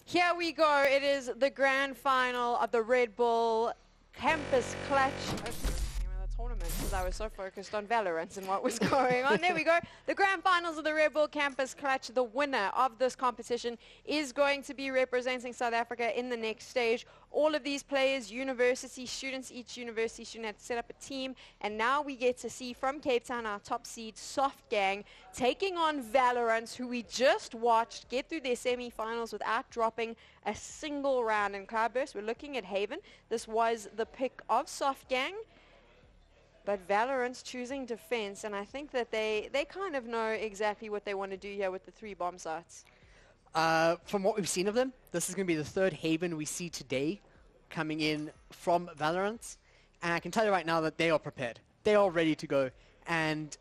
Here we go. It is the grand final of the Red Bull Campus Clutch. Tournament because I was so focused on Valorants and what was going on. There we go. The grand finals of the Red Bull Campus Clutch. The winner of this competition is going to be representing South Africa in the next stage. All of these players, university students, each university student had to set up a team, and now we get to see from Cape Town our top seed Soft Gang taking on VALORUNTS, who we just watched get through their semi-finals without dropping a single round. In Cloudburst, we're looking at Haven. This was the pick of Soft Gang. But VALORUNTS choosing defense, and I think that they kind of know exactly what they want to do here with the 3 bomb sites. From what we've seen of them, this is going to be the 3rd Haven we see today coming in from VALORUNTS. And I can tell you right now that they are prepared. They are ready to go. And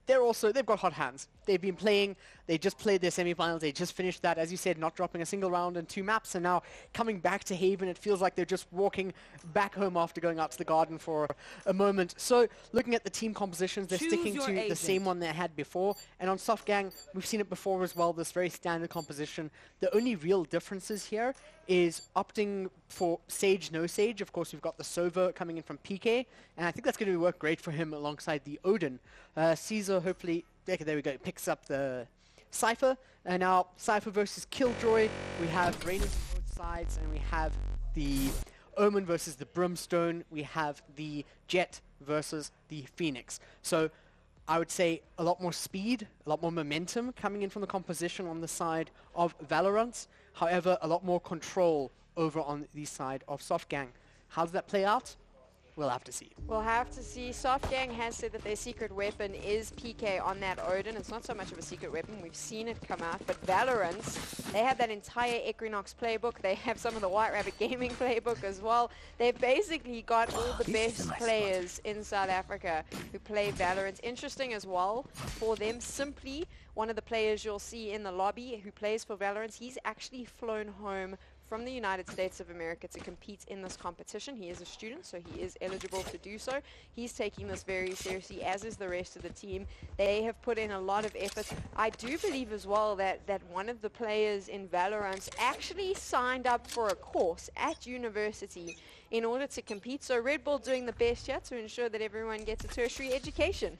they've got hot hands. They've been playing, they just played their semi-finals, they just finished that, as you said, not dropping a single round and 2 maps, and now coming back to Haven, it feels like they're just walking back home after going out to the garden for a moment. So, looking at the team compositions, they're sticking to the same one they had before, and on Soft Gang, we've seen it before as well, this very standard composition. The only real differences here is opting for Sage, no Sage. Of course, we've got the Sova coming in from PK, and I think that's going to work great for him alongside the Odin. Caesar, hopefully, there we go, picks up the Cypher, and now Cypher versus Killjoy. We have Rain on both sides, and we have the Omen versus the Brimstone. We have the Jet versus the Phoenix. So I would say a lot more speed, a lot more momentum coming in from the composition on the side of VALORUNTS. However, a lot more control over on the side of Soft Gang. How does that play out? We'll have to see. We'll have to see. Soft Gang has said that their secret weapon is PK on that Odin. It's not so much of a secret weapon. We've seen it come out. But VALORUNTS, they have that entire Equinox playbook. They have some of the White Rabbit Gaming playbook as well. They've basically got all the best players in South Africa who play VALORUNTS. Interesting as well for them, Simply, one of the players you'll see in the lobby who plays for VALORUNTS, he's actually flown home from the United States of America to compete in this competition. He is a student, so he is eligible to do so. He's taking this very seriously, as is the rest of the team. They have put in a lot of effort. I do believe as well that one of the players in VALORUNTS actually signed up for a course at university in order to compete. So Red Bull doing the best here to ensure that everyone gets a tertiary education.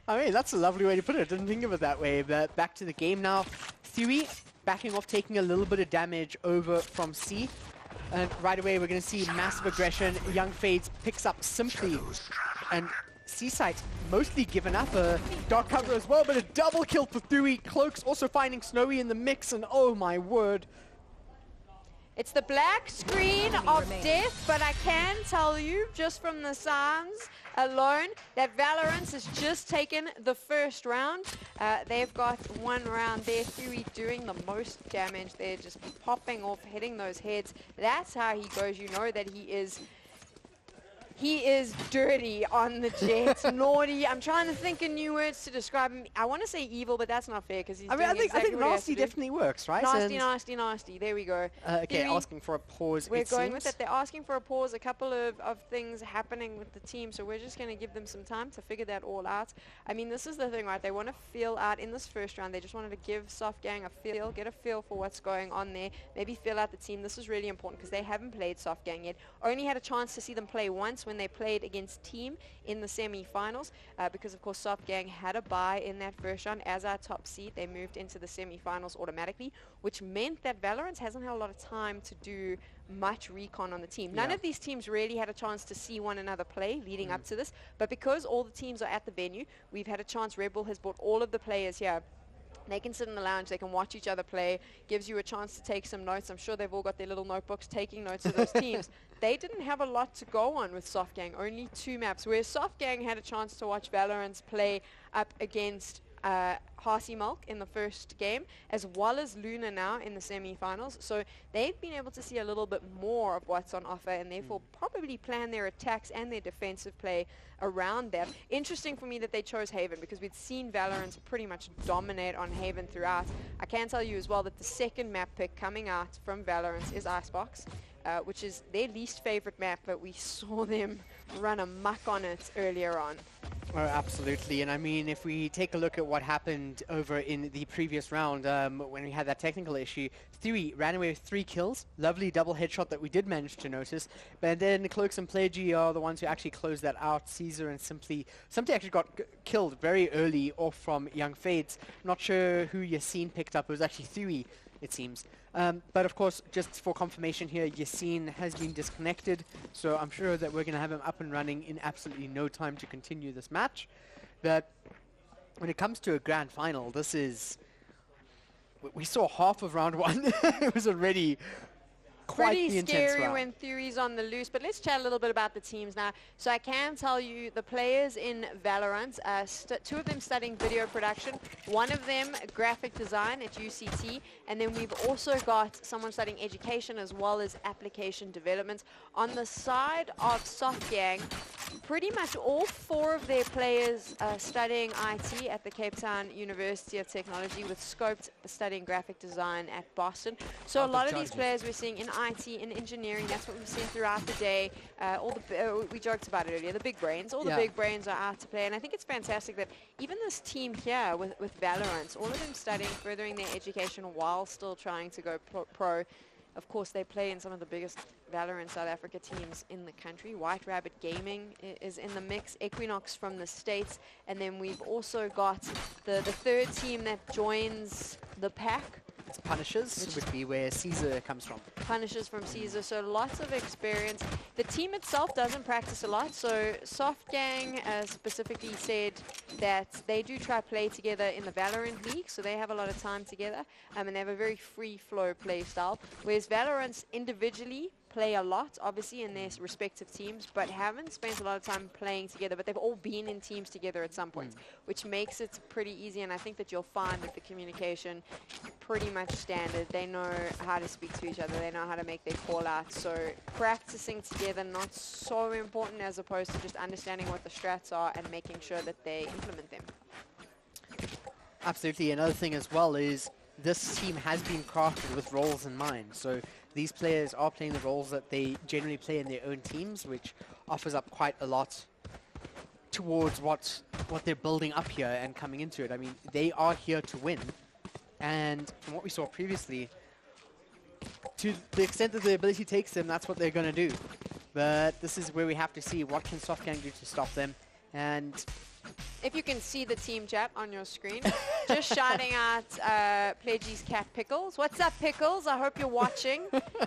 I mean, that's a lovely way to put it. Didn't think of it that way. But back to the game now. Theory backing off, taking a little bit of damage over from C. And right away, we're going to see massive aggression. Young Fades picks up Simply. And Seaside mostly given up a dark cover as well, but a double kill for Theory. Cloaks also finding Snowy in the mix, and oh my word. It's the black screen of death, but I can tell you, just from the sounds alone, that VALORUNTS has just taken the first round. They've got 1 round there. Theory doing the most damage there, just popping off, hitting those heads. That's how he goes. You know that he is dirty on the Jet, naughty. I'm trying to think of new words to describe him. I want to say evil, but that's not fair because he's doing exactly I think what he has nasty to do. definitely works, right? Nasty, nasty, nasty. There we go. Okay, asking for a pause. We're going with it. They're asking for a pause. A couple of things happening with the team, so we're just going to give them some time to figure that all out. I mean, this is the thing, right? They want to feel out in this first round. They just wanted to give Soft Gang a feel, get a feel for what's going on there. Maybe feel out the team. This is really important because they haven't played Soft Gang yet. Only had a chance to see them play once when they played against Team in the semi-finals because of course Soft Gang had a bye in that first round as our top seed. They moved into the semi-finals automatically, which meant that VALORUNTS hasn't had a lot of time to do much recon on the team. None of these teams really had a chance to see one another play leading up to this, but because all the teams are at the venue, we've had a chance. Red Bull has brought all of the players here. They can sit in the lounge, they can watch each other play, gives you a chance to take some notes. I'm sure they've all got their little notebooks taking notes of those teams. They didn't have a lot to go on with Soft Gang, only 2 maps, whereas Soft Gang had a chance to watch VALORUNTS play up against Harsey Milk in the first game, as well as Luna now in the semi-finals. So they've been able to see a little bit more of what's on offer, and therefore probably plan their attacks and their defensive play around that. Interesting for me that they chose Haven, because we'd seen VALORUNTS pretty much dominate on Haven throughout. I can tell you as well that the second map pick coming out from VALORUNTS is Icebox. which is their least favorite map, but we saw them run amok on it earlier on. Oh, absolutely. And I mean, if we take a look at what happened over in the previous round, when we had that technical issue, Theory ran away with 3 kills. Lovely double headshot that we did manage to notice. But then Cloaks and Plagy are the ones who actually closed that out. Caesar and Simply actually got killed very early off from Young Fades. Not sure who Yassine picked up. It was actually Theory, it seems. But of course, just for confirmation here, Yassine has been disconnected, so I'm sure that we're going to have him up and running in absolutely no time to continue this match. But when it comes to a grand final, this is... We saw half of round 1. It was already quite the intense round. Pretty scary when Theory's on the loose, but let's chat a little bit about the teams now. So I can tell you the players in Valorant, 2 of them studying video production, 1 of them graphic design at UCT, and then we've also got someone studying education as well as application development. On the side of SoftGang, pretty much all 4 of their players are studying IT at the Cape Town University of Technology, with Scoped studying graphic design at Boston. So a lot of these players we're seeing in IT, in engineering, that's what we've seen throughout the day. We joked about it earlier, the big brains, all the big brains are out to play, and I think it's fantastic that even this team here with Valorant, all of them studying, furthering their education while still trying to go pro. Of course, they play in some of the biggest Valorant South Africa teams in the country. White Rabbit Gaming is in the mix, Equinox from the States, and then we've also got the 3rd team that joins the pack. It's Punishers, which would be where Caesar comes from. Punishers from Caesar, so lots of experience. The team itself doesn't practice a lot, so SoftGang specifically said that they do try play together in the Valorant League, so they have a lot of time together, and they have a very free-flow play style, whereas Valorants individually play a lot, obviously, in their respective teams, but haven't spent a lot of time playing together, but they've all been in teams together at some point, which makes it pretty easy, and I think that you'll find that the communication pretty much standard. They know how to speak to each other, they know how to make their call out, so practicing together not so important as opposed to just understanding what the strats are and making sure that they implement them. Absolutely. Another thing as well is this team has been crafted with roles in mind, so these players are playing the roles that they generally play in their own teams, which offers up quite a lot towards what they're building up here and coming into it. I mean, they are here to win, and from what we saw previously, to the extent that the ability takes them, that's what they're going to do. But this is where we have to see what can SoftGang do to stop them. And if you can see the team chat on your screen, just shouting out Pledgy's cat Pickles. What's up, Pickles? I hope you're watching.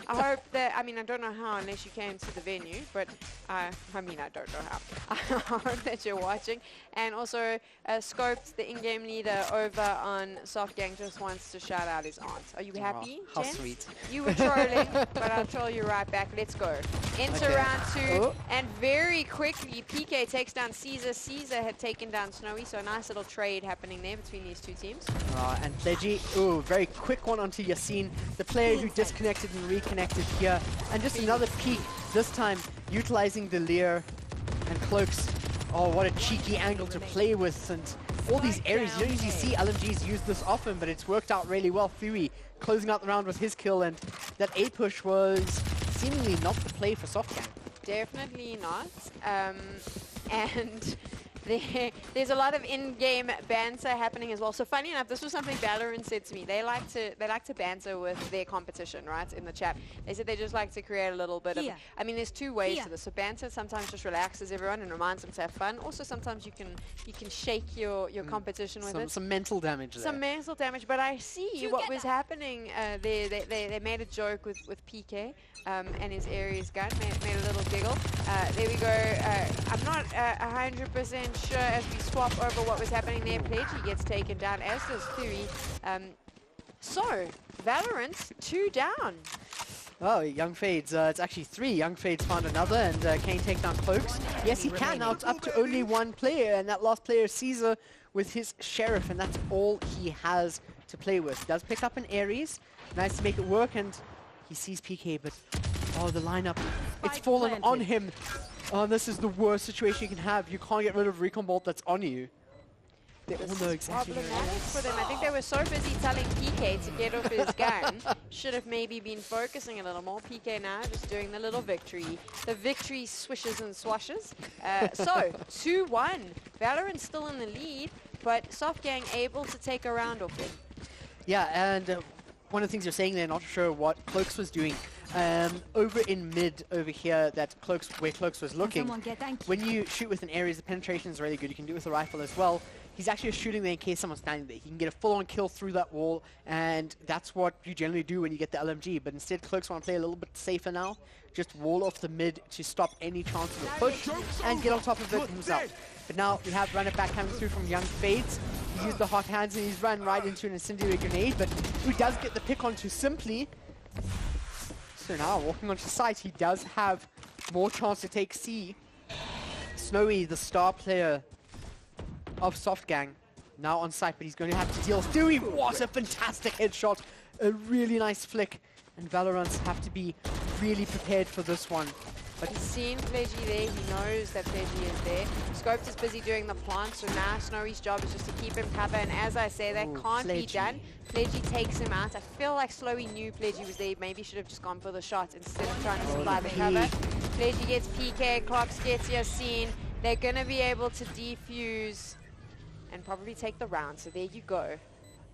I hope that, I mean, I don't know how unless you came to the venue, but I mean, I don't know how. I hope that you're watching. And also, Scoped, the in-game leader over on SoftGang, just wants to shout out his aunt. Are you happy, how gents? sweet. You were trolling, but I'll troll you right back. Let's go. Enter round 2, and very quickly, PK takes down Caesar. Caesar had taken down Snowy, so a nice little trade happening there between these 2 teams. And Pledgy, very quick one onto Yassine, the player who disconnected and reconnected here. And just another peek, this time utilizing the Lear and Cloaks. Oh, what a cheeky angle to play with, and all these areas. You don't usually see LMGs use this often, but it's worked out really well. Fury closing out the round with his kill, and that A push was seemingly not the play for SoftGang. Definitely not. And there's a lot of in-game banter happening as well. So funny enough, this was something Valorant said to me. They like to banter with their competition, right? In the chat, they said they just like to create a little bit of. I mean, there's 2 ways to this. So banter sometimes just relaxes everyone and reminds them to have fun. Also, sometimes you can shake your competition with it. Some mental damage there. Some mental damage. But I see what was happening there. They made a joke with PK and his Ares gun. Made a little giggle. There we go. I'm not 100% sure as we swap over what was happening there. Pledgy gets taken down, as does Theory. So, Valorant 2 down. Oh, Young Fades. It's actually 3. Young Fades found another, and can he take down Cloaks? Yes, he can. Now it's up to only 1 player, and that last player is Caesar with his Sheriff, and that's all he has to play with. He does pick up an Ares. Nice to make it work, and he sees PK, but the lineup, it's fallen on him. Oh, this is the worst situation you can have. You can't get rid of Recon Bolt that's on you. They all This know is exactly where it problematic is. for them. I think they were so busy telling PK to get off his gun. Should have maybe been focusing a little more. PK now just doing the little victory. The victory swishes and swashes. So, 2-1. Valorant's still in the lead, but Softgang able to take a round off them. Yeah, and one of the things you're saying there, not sure what Cloaks was doing. Over in mid over here, where Cloaks was looking, when you shoot with an Ares, the penetration is really good. You can do it with a rifle as well. He's actually just shooting there in case someone's standing there. He can get a full-on kill through that wall, and that's what you generally do when you get the LMG. But instead, Cloaks want to play a little bit safer now. Just wall off the mid to stop any chance of a push and get on top of it himself. But now we have Run It Back coming through from Young Fades. He's used the hot hands and he's run right into an incendiary grenade, but he does get the pick onto Simply. So now, walking onto site, he does have more chance to take C. Snowy, the star player of Softgang, now on site, but he's going to have to deal with Dewey. What a fantastic headshot. A really nice flick. And Valorunts have to be really prepared for this one. But he's seen Pledgy there, he knows that Pledgy is there. Scoped is busy doing the plant, so now Snowy's job is just to keep him cover, and as I say, that can't be done. Pledgy takes him out. I feel like Slowy knew Pledgy was there, maybe should have just gone for the shot instead of trying to supply the cover. Pledgy gets PK, Clocks gets Yassine. They're going to be able to defuse and probably take the round, so there you go.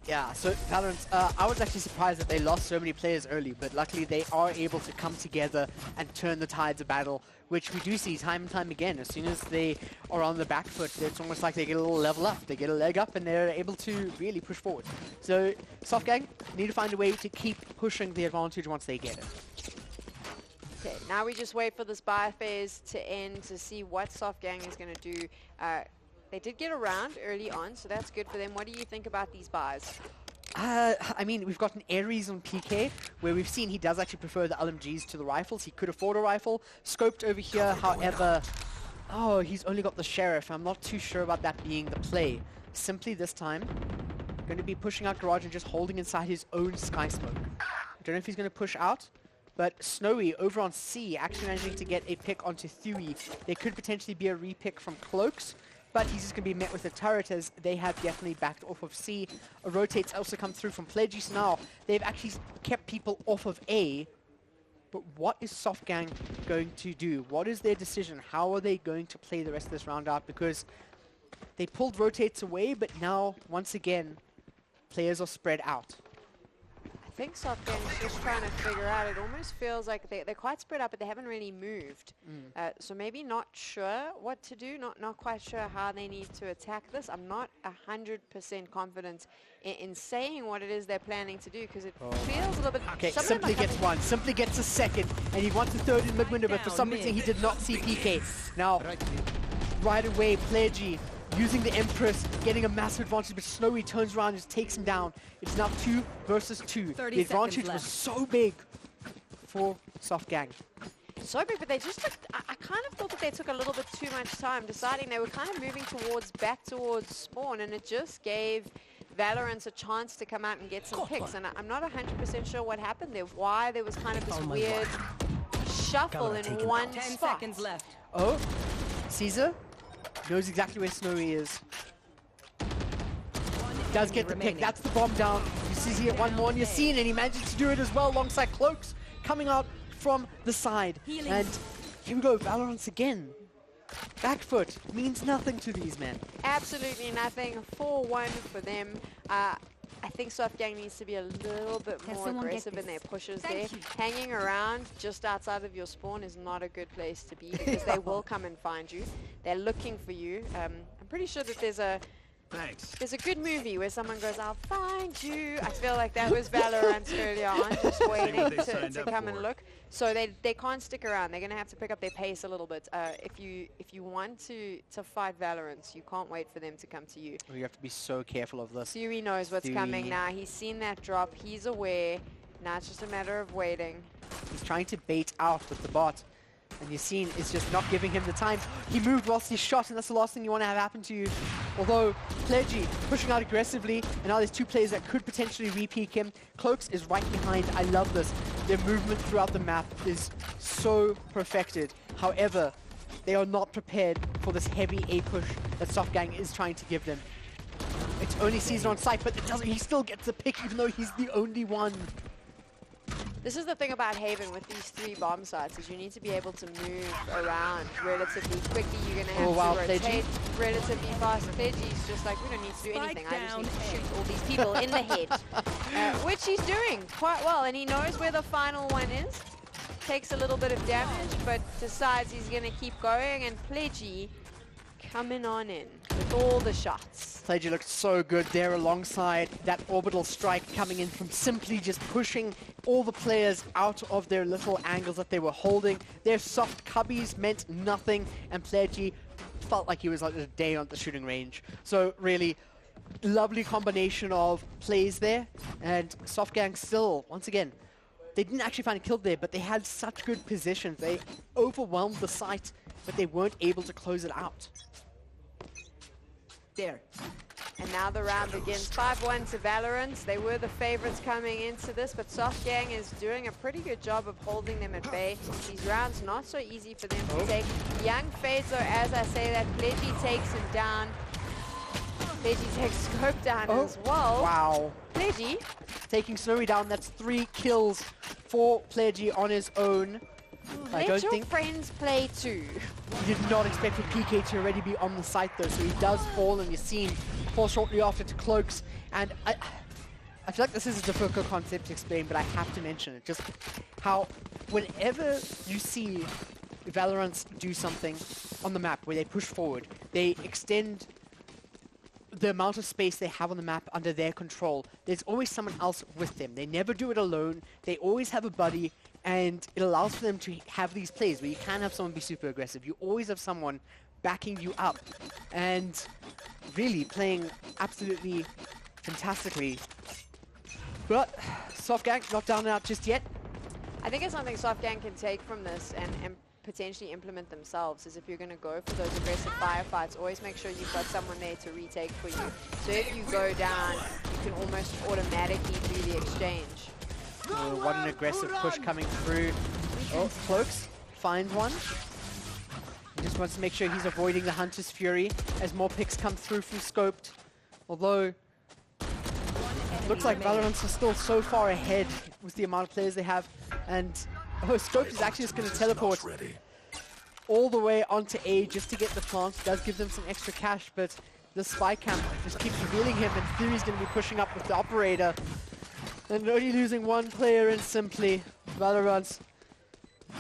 Yeah, so Valorant, I was actually surprised that they lost so many players early, but luckily they are able to come together and turn the tides of battle, which we do see time and time again. As soon as they are on the back foot, it's almost like they get a little level up, they get a leg up, and they're able to really push forward. So Softgang need to find a way to keep pushing the advantage once they get it. Okay, now we just wait for this buy phase to end to see what Softgang is going to do. They did get around early on, so that's good for them. What do you think about these buys? I mean, we've got an Ares on PK, where we've seen he does actually prefer the LMGs to the rifles. He could afford a rifle. Scoped over here, however... Oh, he's only got the Sheriff. I'm not too sure about that being the play. Simply this time, going to be pushing out Garage and just holding inside his own Sky Smoke. I don't know if he's going to push out, but Snowy over on C actually managing to get a pick onto Thuy. There could potentially be a repick from Cloaks, but he's just going to be met with a turret as they have definitely backed off of C. A rotate's also come through from Pledgy, so now they've actually kept people off of A. But what is Softgang going to do? What is their decision? How are they going to play the rest of this round out? Because they pulled rotates away, but now, once again, players are spread out. I think Softgang is just trying to figure out. It almost feels like they're quite spread out, but they haven't really moved. So maybe not sure what to do, not quite sure how they need to attack this. I'm not 100% confident in saying what it is they're planning to do, because it feels a little bit... Okay, Simply gets one, Simply gets a second, and he wants a third in mid-window, but for some reason he did not see PK. Now, right away, Pledgy using the Empress, getting a massive advantage, but Snowy turns around and just takes him down. It's now 2 versus 2. The advantage was so big for Softgang. So big, but they just took, I kind of thought that they took a little bit too much time deciding. They were kind of moving back towards spawn, and it just gave Valorant a chance to come out and get some picks. And I'm not 100% sure what happened there, why there was kind of this weird shuffle in one spot. 10 seconds left. Oh, Caesar knows exactly where Snowy is. Does get the pick. That's the bomb down. You see he hit one more on Yassine, and he manages to do it as well alongside Cloaks coming out from the side. And here we go, Valorants again. Back foot means nothing to these men. Absolutely nothing. 4-1 for them. I think Softgang needs to be a little bit more aggressive in their pushes there. Hanging around just outside of your spawn is not a good place to be, because they will come and find you. They're looking for you. I'm pretty sure that there's a good movie where someone goes, "I'll find you." I feel like that was Valorant earlier on, just waiting to come and look. So they can't stick around. They're going to have to pick up their pace a little bit. If you want to fight Valorant, you can't wait for them to come to you. You have to be so careful of this. Thuy knows what's coming now. He's seen that drop. He's aware. Now it's just a matter of waiting. He's trying to bait out with the bot. And Yassine is just not giving him the time. He moved whilst he shot, and that's the last thing you want to have happen to you. Although, Pledgy pushing out aggressively, and now there's 2 players that could potentially re-peek him. Cloaks is right behind. I love this. Their movement throughout the map is so perfected. However, they are not prepared for this heavy A push that Softgang is trying to give them. It's only Caesar on site, but it doesn't. He still gets the pick, even though he's the only one. This is the thing about Haven with these 3 bomb sites, is you need to be able to move around relatively quickly. You're going to have to rotate relatively fast. Pledgy's just like, we don't need to do anything. I just need to shoot all these people in the head. Which he's doing quite well, and he knows where the final one is. Takes a little bit of damage, but decides he's going to keep going, and Pledgy coming on in with all the shots. Pledgy looked so good there alongside that orbital strike coming in from simply just pushing all the players out of their little angles that they were holding. Their soft cubbies meant nothing, and Pledgy felt like he was like a day on the shooting range. So really lovely combination of plays there, and Softgang still, once again, they didn't actually find a kill there, but they had such good positions. They overwhelmed the site, but they weren't able to close it out. There. And now the round begins. 5-1 to VALORUNTS. They were the favorites coming into this, but Softgang is doing a pretty good job of holding them at bay. These rounds not so easy for them to take. Young fades, though, as I say that, Pledgy takes him down. Pledgy takes Scope down as well. Wow. Pledgy taking Snowy down. That's 3 kills for Pledgy on his own. Let your friends play too. He did not expect for PK to already be on the site though, so he does fall, and you're seeing fall shortly after to Cloaks. And I feel like this is a difficult concept to explain, but I have to mention it. Just how whenever you see VALORUNTS do something on the map where they push forward, they extend the amount of space they have on the map under their control. There's always someone else with them. They never do it alone. They always have a buddy, and it allows for them to have these plays where you can have someone be super aggressive. You always have someone backing you up, and really playing absolutely fantastically. But Softgang not down and out just yet. I think it's something Softgang can take from this and potentially implement themselves, is if you're going to go for those aggressive firefights, always make sure you've got someone there to retake for you. So if you go down, you can almost automatically do the exchange. Oh, what an aggressive push coming through. Oh, Cloaks finds one. He just wants to make sure he's avoiding the Hunter's Fury as more picks come through from Scoped. Although, looks like VALORUNTS are still so far ahead with the amount of players they have. And Scoped is actually just going to teleport all the way onto A just to get the plant. It does give them some extra cash, but the spy camp just keeps revealing him, and Fury's going to be pushing up with the operator. And only losing one player in simply VALORUNTS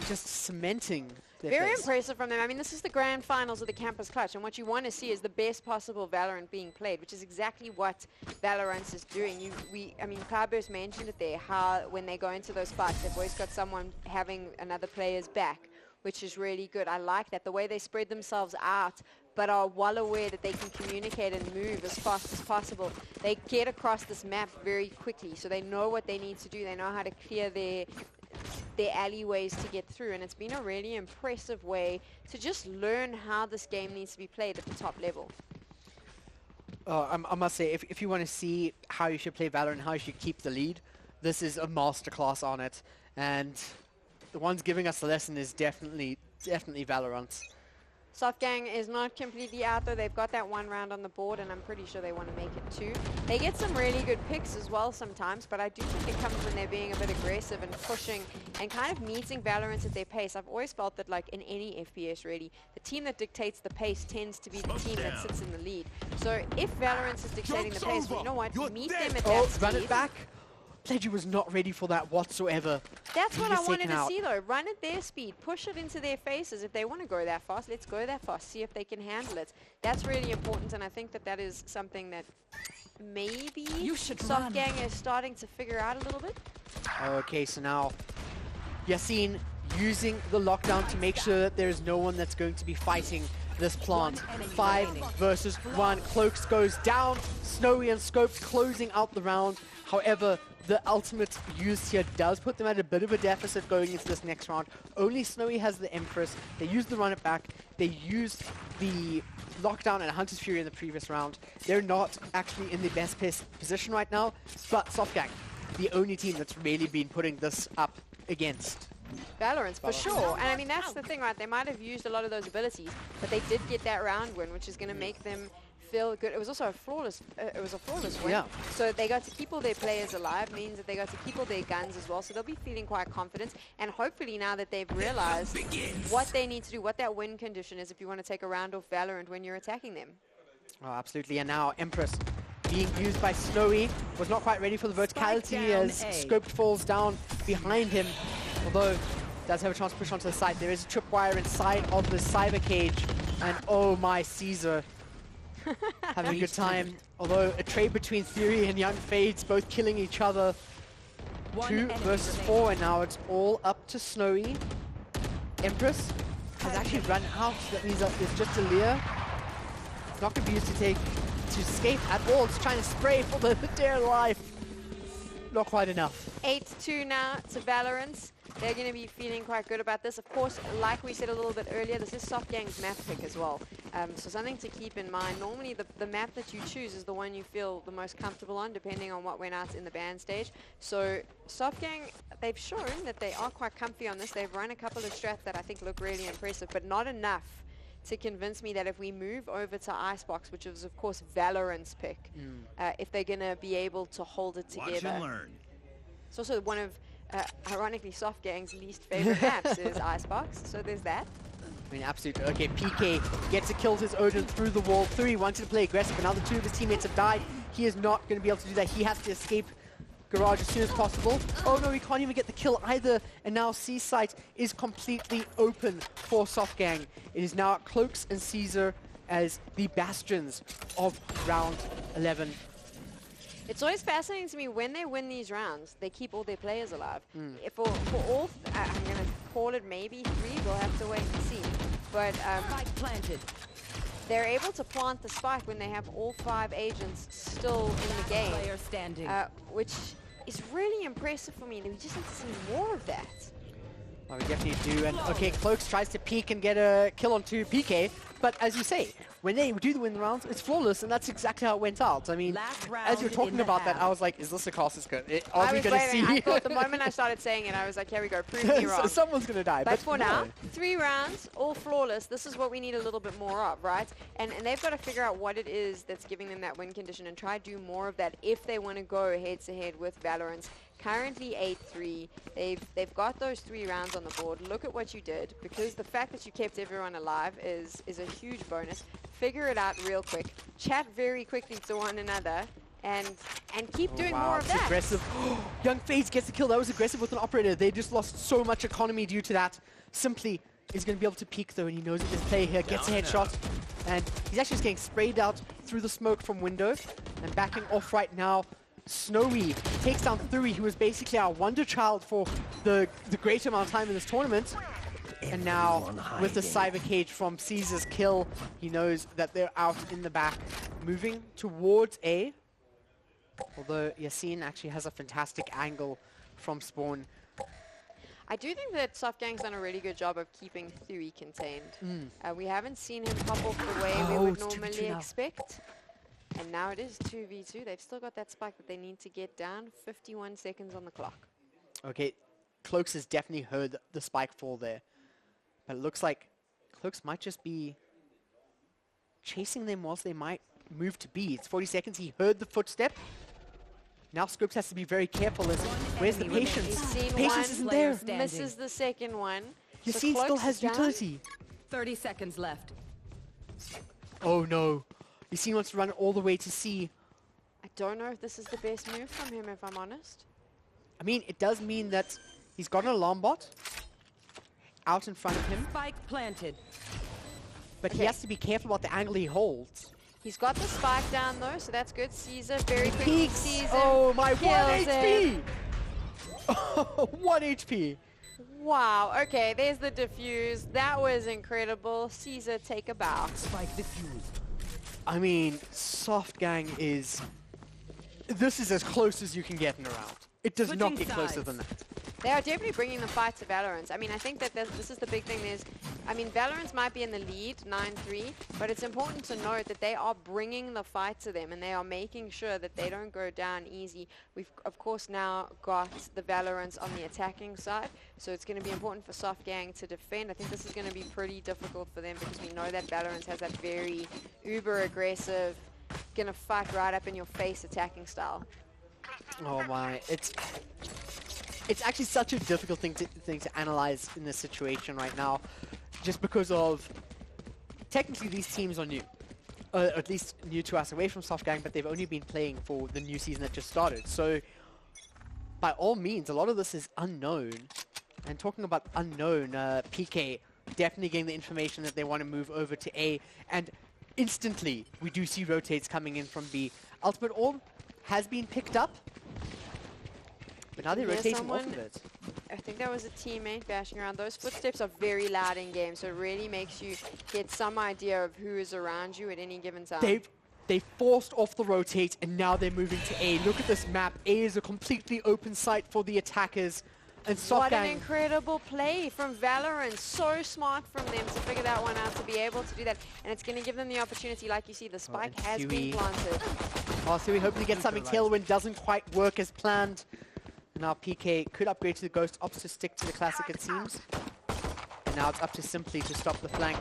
just cementing their Very place. impressive from them. I mean, this is the grand finals of the campus clutch, and what you want to see is the best possible Valorant being played, which is exactly what VALORUNTS is doing. I mean, Cloudburst mentioned it there, how when they go into those fights, they've always got someone having another player's back, which is really good. I like that, the way they spread themselves out, but are well aware that they can communicate and move as fast as possible. They get across this map very quickly, so they know what they need to do. They know how to clear their alleyways to get through, and it's been a really impressive way to just learn how this game needs to be played at the top level. I must say, if you want to see how you should play Valorant and how you should keep the lead, this is a masterclass on it, and the ones giving us the lesson is definitely VALORUNTS. Softgang is not completely out though. They've got that 1 round on the board, and I'm pretty sure they want to make it 2. They get some really good picks as well sometimes, but I do think it comes when they're being a bit aggressive and pushing and kind of meeting VALORUNTS at their pace. I've always felt that, like in any FPS really, the team that dictates the pace tends to be the team that sits in the lead. So if VALORUNTS is dictating the pace, well, you know what? Meet them at that speed. Run it back. Pledgy was not ready for that whatsoever. That's what I wanted to see though. Run at their speed. Push it into their faces. If they want to go that fast, let's go that fast. See if they can handle it. That's really important, and I think that that is something that maybe Softgang is starting to figure out a little bit. Okay, so now Yassine using the lockdown to make sure that there's no one that's going to be fighting this plant. 5 versus 1. Cloaks goes down. Snowy and Scopes closing out the round. However, the ultimate use here does put them at a bit of a deficit going into this next round. Only Snowy has the Empress. They used the run it back. They used the lockdown and Hunter's Fury in the previous round. They're not actually in the best position right now, but Softgang, the only team that's really been putting this up against. VALORUNTS, for sure. And I mean, that's the thing, right? They might have used a lot of those abilities, but they did get that round win, which is going to make them feel good. It was also a flawless. It was a flawless win. Yeah. So they got to keep all their players alive. Means that they got to keep all their guns as well. So they'll be feeling quite confident. And hopefully now that they've realized what they need to do, what that win condition is, if you want to take a round off Valorant when you're attacking them. Oh, absolutely. And now Empress being used by Snowy was not quite ready for the verticality as Scope falls down behind him. Although does have a chance to push onto the side. There is a tripwire inside of the cyber cage. And oh my, Caesar having a good time. Although a trade between Theory and Young Fades, both killing each other. 2 versus 4, and now it's all up to Snowy. Empress has actually run out. That means that it's just Aaliyah. It's not going to be used to escape at all. It's trying to spray for the dear life. Not quite enough. 8-2 now to Valorants. They're going to be feeling quite good about this. Of course, like we said a little bit earlier, this is SoftGang's map pick as well. So something to keep in mind. Normally, the map that you choose is the one you feel the most comfortable on, depending on what went out in the ban stage. So SoftGang, they've shown that they are quite comfy on this. They've run a couple of strats that I think look really impressive, but not enough to convince me that if we move over to Icebox, which is, of course, Valorant's pick, if they're going to be able to hold it together. Watch and learn. It's also one of, ironically, SoftGang's least favorite maps is Icebox, so there's that. I mean, absolutely. Okay, PK gets a kill his Odin through the wall. 3 wanted to play aggressive, but now the 2 of his teammates have died. He is not going to be able to do that. He has to escape Garage as soon as possible. Oh no, he can't even get the kill either. And now C-Site is completely open for SoftGang. It is now Cloaks and Caesar as the bastions of round 11. It's always fascinating to me when they win these rounds, they keep all their players alive. If for all, I'm going to call it maybe 3, we'll have to wait and see. But Spike planted. they're able to plant the spike when they have all 5 agents still in the game, Player standing. which is really impressive for me. We just need to see more of that. Well, we definitely do. And okay, Cloaks tries to peek and get a kill onto PK. But as you say, when they do the win rounds, it's flawless, and that's exactly how it went out. I mean, as you were talking about that, I was like, is this a cast that's good? Are we going to see? I thought the moment I started saying it, I was like, here we go, prove me wrong. So someone's going to die. But for now, 3 rounds, all flawless. This is what we need a little bit more of, right? And they've got to figure out what it is that's giving them that win condition and try to do more of that if they want to go head-to-head with Valorant. Currently 8-3. They've got those 3 rounds on the board. Look at what you did, because the fact that you kept everyone alive is a huge bonus. Figure it out real quick. Chat very quickly to one another. And keep doing more of that. Aggressive. Young Fades gets the kill. That was aggressive with an operator. They just lost so much economy due to that. Simply is going to be able to peek though, and he knows that this play here gets a headshot. And he's actually just getting sprayed out through the smoke from window. And backing off right now, Snowy takes down Theory, who was basically our wonder child for the great amount of time in this tournament. And now, with the cyber cage from Caesar's kill, he knows that they're out in the back. Moving towards A. Although Yassine actually has a fantastic angle from spawn. I do think that SoftGang's done a really good job of keeping Theory contained. We haven't seen him pop off the way we would normally expect. And now it is 2v2. They've still got that spike that they need to get down. 51 seconds on the clock. Okay, Cloaks has definitely heard the spike fall there. But it looks like Cloaks might just be chasing them whilst they might move to B. It's 40 seconds. He heard the footstep. Now Scopes has to be very careful. Where's the patience? Patience isn't there. Misses the second one. Yassine still has utility. 30 seconds left. Oh no. Yassine wants to run all the way to C. I don't know if this is the best move from him, if I'm honest. I mean, it does mean that he's got an alarm bot out in front of him. Spike planted. But he has to be careful about the angle he holds. He's got the spike down though, so that's good. Caesar very quickly sees him. Oh my, 1 HP! Oh, 1 HP. Wow, okay, there's the defuse. That was incredible. Caesar, take a bow. Spike diffused. I mean, SoftGang is... This is as close as you can get in a round. It does not get closer than that. They are definitely bringing the fight to Valorant. I mean, I think that this is the big thing. I mean, Valorant might be in the lead, 9-3, but it's important to note that they are bringing the fight to them, and they are making sure that they don't go down easy. We've, of course, now got the Valorants on the attacking side, so it's going to be important for Softgang to defend. I think this is going to be pretty difficult for them because we know that Valorant has that very uber aggressive, gonna fight right up in your face attacking style. Oh my, it's actually such a difficult thing to analyze in this situation right now, just because of technically these teams are new, at least new to us away from Softgang, but they've only been playing for the new season that just started. So by all means, a lot of this is unknown. And talking about unknown, PK definitely getting the information that they want to move over to A, and instantly we do see rotates coming in from B. Ultimate Orb has been picked up, but now they're rotating off of it. I think that was a teammate bashing around. Those footsteps are very loud in game, so it really makes you get some idea of who is around you at any given time. They forced off the rotate, and now they're moving to A. Look at this map. A is a completely open site for the attackers. And what an incredible play from Valorant. So smart from them to figure that one out, to be able to do that. And it's going to give them the opportunity, like you see, the spike has been planted. Oh, so we hopefully get something. Tailwind doesn't quite work as planned. And now PK could upgrade to the Ghost, opts to stick to the Classic, it seems. And now it's up to Simply to stop the flank.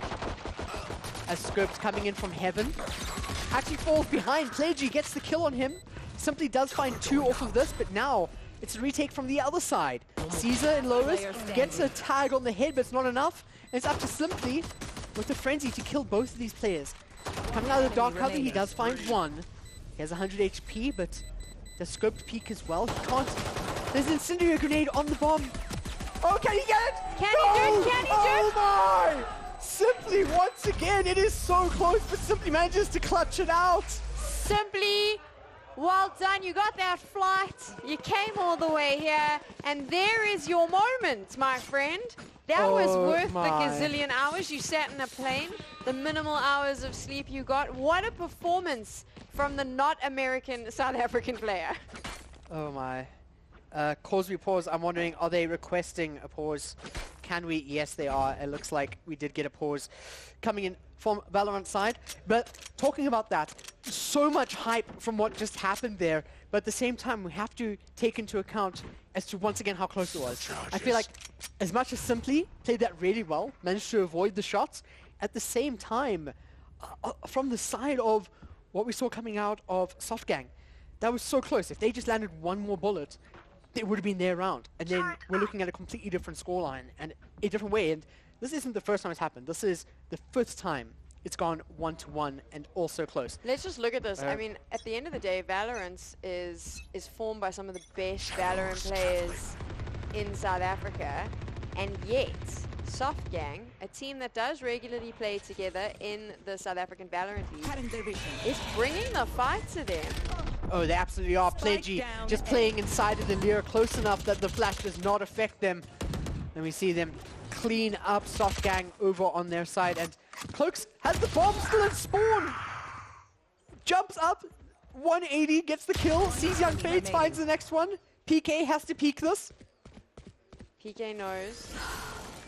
As Scopes coming in from Heaven. Actually falls behind. Plagy gets the kill on him. Simply does find 2 off of this, but now it's a retake from the other side. Caesar and Lois gets a tag on the head, but it's not enough. And it's up to Simply with the Frenzy to kill both of these players. Coming out of the dark cover, he does find 1. He has 100 HP, but the scoped peak as well. He can't. There's an incendiary grenade on the bomb. Oh, can he get it? Can he do it? Can he do it? Oh my! Simply once again, it is so close, but Simply manages to clutch it out. Simply, well done. You got that flight. You came all the way here, and there is your moment, my friend. That was worth the gazillion hours you sat in a plane, the minimal hours of sleep you got. What a performance from the not American South African player. Oh my. Cause we pause. I'm wondering, are they requesting a pause? Can we? Yes, they are. It looks like we did get a pause coming in from Valorant side. But talking about that, so much hype from what just happened there. But at the same time, we have to take into account as to once again how close it was. I feel like as much as Simply played that really well, managed to avoid the shots, at the same time, from the side of what we saw coming out of Softgang, that was so close. If they just landed one more bullet, it would have been their round. And then we're looking at a completely different scoreline and a different way. And this isn't the first time it's happened. This is the 5th time it's gone 1-1 and also close. Let's just look at this. I mean, at the end of the day, Valorant is formed by some of the best Valorant players in South Africa. And yet, Softgang, a team that does regularly play together in the South African Valorant League, is bringing the fight to them. Oh, they absolutely are. Plagy just playing inside of the Lear close enough that the flash does not affect them. And we see them clean up Softgang over on their side. And Cloaks has the bomb still in spawn. Jumps up, 180, gets the kill. Sees Young Fades, finds the next one. PK has to peek this. PK knows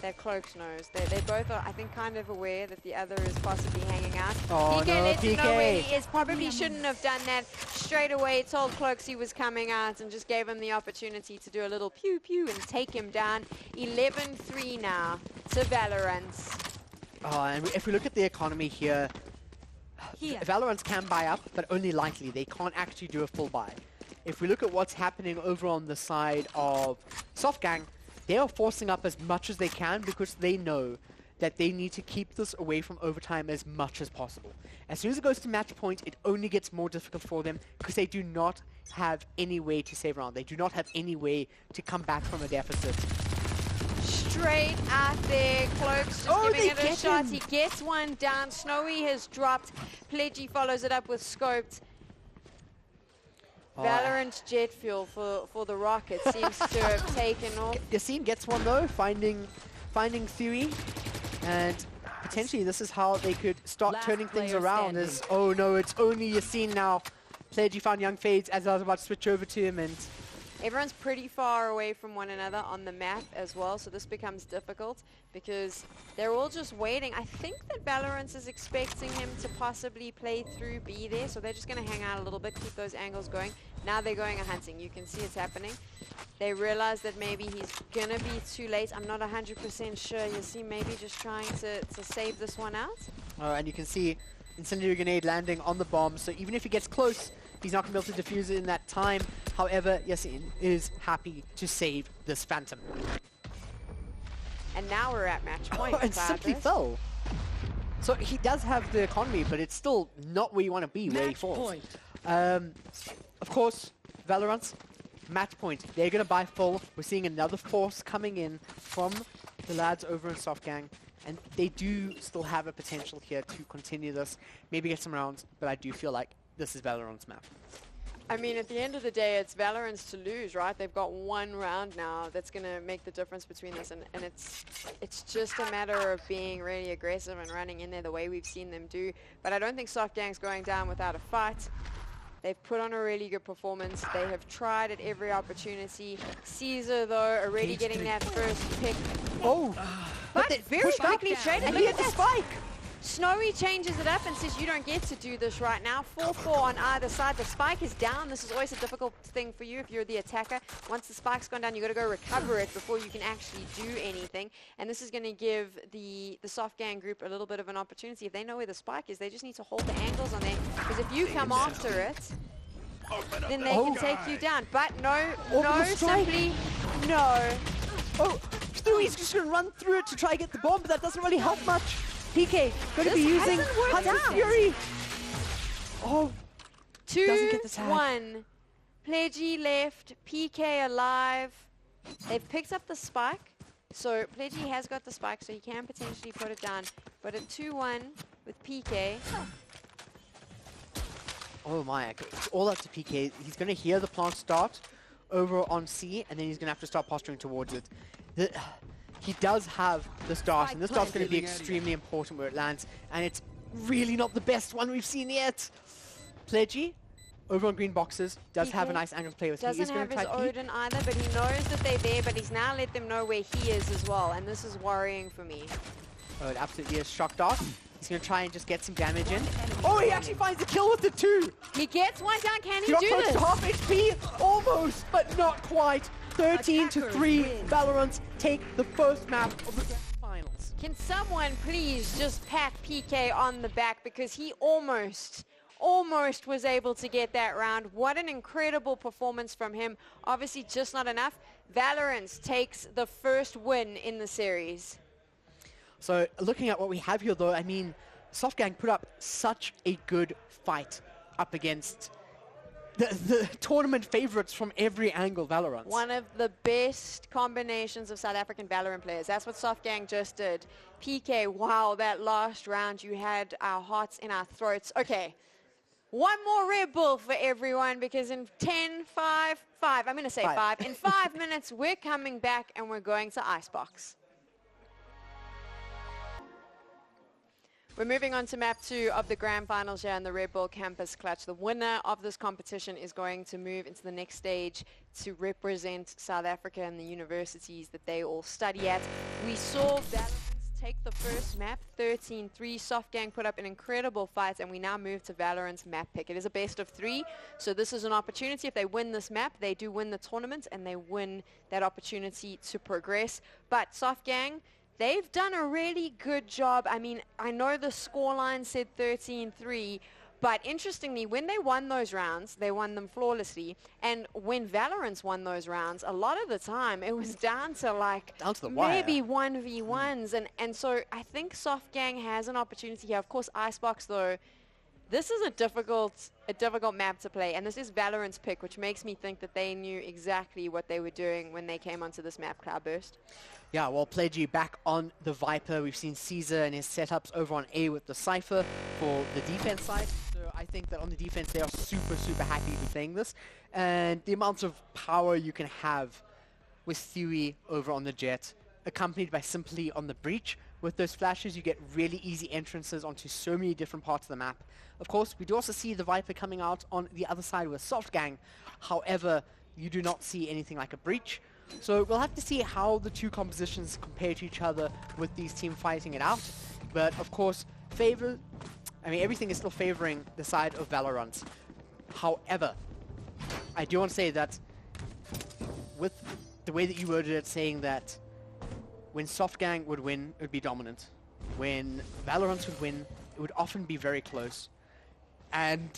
that Cloaks knows. They both are, I think, kind of aware that the other is possibly hanging out. Oh, PK no, lets him know where PK. he is. Probably shouldn't have done that. Straight away told Cloaks he was coming out and just gave him the opportunity to do a little pew-pew and take him down. 11-3 now to Valorant. Oh, and if we look at the economy here, Valorant can buy up, but only lightly. They can't actually do a full buy. If we look at what's happening over on the side of Softgang, they are forcing up as much as they can because they know that they need to keep this away from overtime as much as possible. As soon as it goes to match point, it only gets more difficult for them because they do not have any way to save round. They do not have any way to come back from a deficit. Straight out there, Cloaks just giving it a shot. He gets one down. Snowy has dropped. Pledgy follows it up with Scoped. Valorant jet fuel for the rocket seems to have taken off. Yassine gets one though, finding Theory, and potentially this is how they could start turning things around. As oh no, it's only Yassine now. Pledgy found Young Fades as I was about to switch over to him, and Everyone's pretty far away from one another on the map as well, so this becomes difficult because they're all just waiting. I think that Valorant is expecting him to possibly play through B there, so they're just going to hang out a little bit, keep those angles going. Now they're going hunting. You can see it's happening. They realize that maybe he's going to be too late. I'm not 100% sure. You see maybe just trying to save this one out. And you can see incendiary grenade landing on the bomb, so even if he gets close, he's not going to be able to defuse it in that time. However, Yasin is happy to save this Phantom. And now we're at match point. And simply fell. So he does have the economy, but it's still not where you want to be where he falls. Of course, Valorant, match point. They're going to buy full. We're seeing another force coming in from the lads over in Softgang. And they do still have a potential here to continue this, maybe get some rounds, but I do feel like this is Valorant's map. I mean, at the end of the day, it's Valorant's to lose, right? They've got one round now that's going to make the difference between this, and it's just a matter of being really aggressive and running in there the way we've seen them do. But I don't think Softgang's going down without a fight. They've put on a really good performance. They have tried at every opportunity. Caesar, though, already getting that first pick. Oh! But very quickly traded. Look at that spike! Snowy changes it up and says you don't get to do this right now. 4-4 on either side. The spike is down. This is always a difficult thing for you if you're the attacker. Once the spike's gone down, you've got to go recover it before you can actually do anything. And this is going to give the Softgang group a little bit of an opportunity. If they know where the spike is, they just need to hold the angles on there. Because if you come after it, then they can take you down. But no, simply no. Oh, he's just going to run through it to try and get the bomb, but that doesn't really help much. PK going to be using Hunter's Fury. Oh, 2-1. Pledgy left, PK alive. They've picked up the spike. So Pledgy has got the spike, so he can potentially put it down. But at 2-1 with PK. Oh my, it's all up to PK. He's going to hear the plant start over on C, and then he's going to have to start posturing towards it. He does have the start, and this start's going to be extremely important where it lands, and it's really not the best one we've seen yet. Pledgy, over on green boxes, does have a nice angle to play with. Doesn't have his Odin either, but he knows that they're there, but he's now let them know where he is as well, and this is worrying for me. Oh, it absolutely is. Shock dart. He's going to try and just get some damage in. Oh, he actually finds the kill with the 2! He gets one down. Can he do got this? Half HP, almost, but not quite. 13-3, Valorant take the first map of the grand finals. Can someone please just pat PK on the back, because he almost was able to get that round. What an incredible performance from him. Obviously just not enough. Valorant takes the first win in the series. So looking at what we have here though, I mean, Softgang put up such a good fight up against the tournament favorites from every angle, Valorant. One of the best combinations of South African Valorant players. That's what Softgang just did. PK, wow, that last round, you had our hearts in our throats. Okay, one more Red Bull for everyone, because in 10, 5, I'm going to say 5. In 5 minutes, we're coming back and we're going to Icebox. We're moving on to map 2 of the grand finals here in the Red Bull Campus Clutch. The winner of this competition is going to move into the next stage to represent South Africa and the universities that they all study at. We saw Valorants take the first map, 13-3. Softgang put up an incredible fight, and we now move to Valorant's map pick. It is a best of 3, so this is an opportunity. If they win this map, they do win the tournament, and they win that opportunity to progress. But Softgang, they've done a really good job. I mean, I know the scoreline said 13-3, but interestingly, when they won those rounds, they won them flawlessly. And when Valorant won those rounds, a lot of the time, it was down to like maybe 1v1s. And so I think Softgang has an opportunity here. Of course, Icebox, though, this is a difficult map to play. And this is Valorant's pick, which makes me think that they knew exactly what they were doing when they came onto this map, Cloudburst. Yeah, well, Pledgy back on the Viper. We've seen Caesar and his setups over on A with the Cypher for the defense side. So I think that on the defense, they are super, super happy with playing this. And the amount of power you can have with Theory over on the Jet, accompanied by Simply on the Breach. With those flashes, you get really easy entrances onto so many different parts of the map. Of course, we do also see the Viper coming out on the other side with Softgang. However, you do not see anything like a breach. So we'll have to see how the two compositions compare to each other with these teams fighting it out. But of course, everything is still favoring the side of Valorant. However, I do want to say that with the way that you worded it, saying that when Softgang would win, it would be dominant. When Valorant would win, it would often be very close. And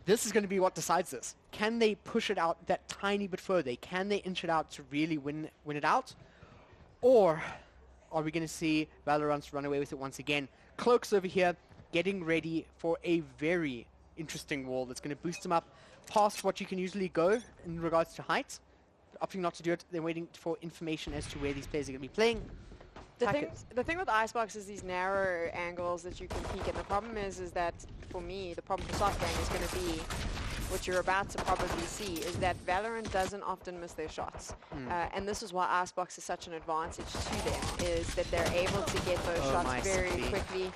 this is going to be what decides this. Can they push it out that tiny bit further? Can they inch it out to really win it out? Or are we going to see Valorant run away with it once again? Cloak's over here getting ready for a very interesting wall that's going to boost them up past what you can usually go in regards to height. Opting not to do it, they're waiting for information as to where these players are going to be playing. The thing with Icebox is these narrow angles that you can peek, and the problem is that, for me, the problem for Softgang is going to be what you're about to probably see, is that Valorant doesn't often miss their shots. And this is why Icebox is such an advantage to them, is that they're able to get those shots very quickly.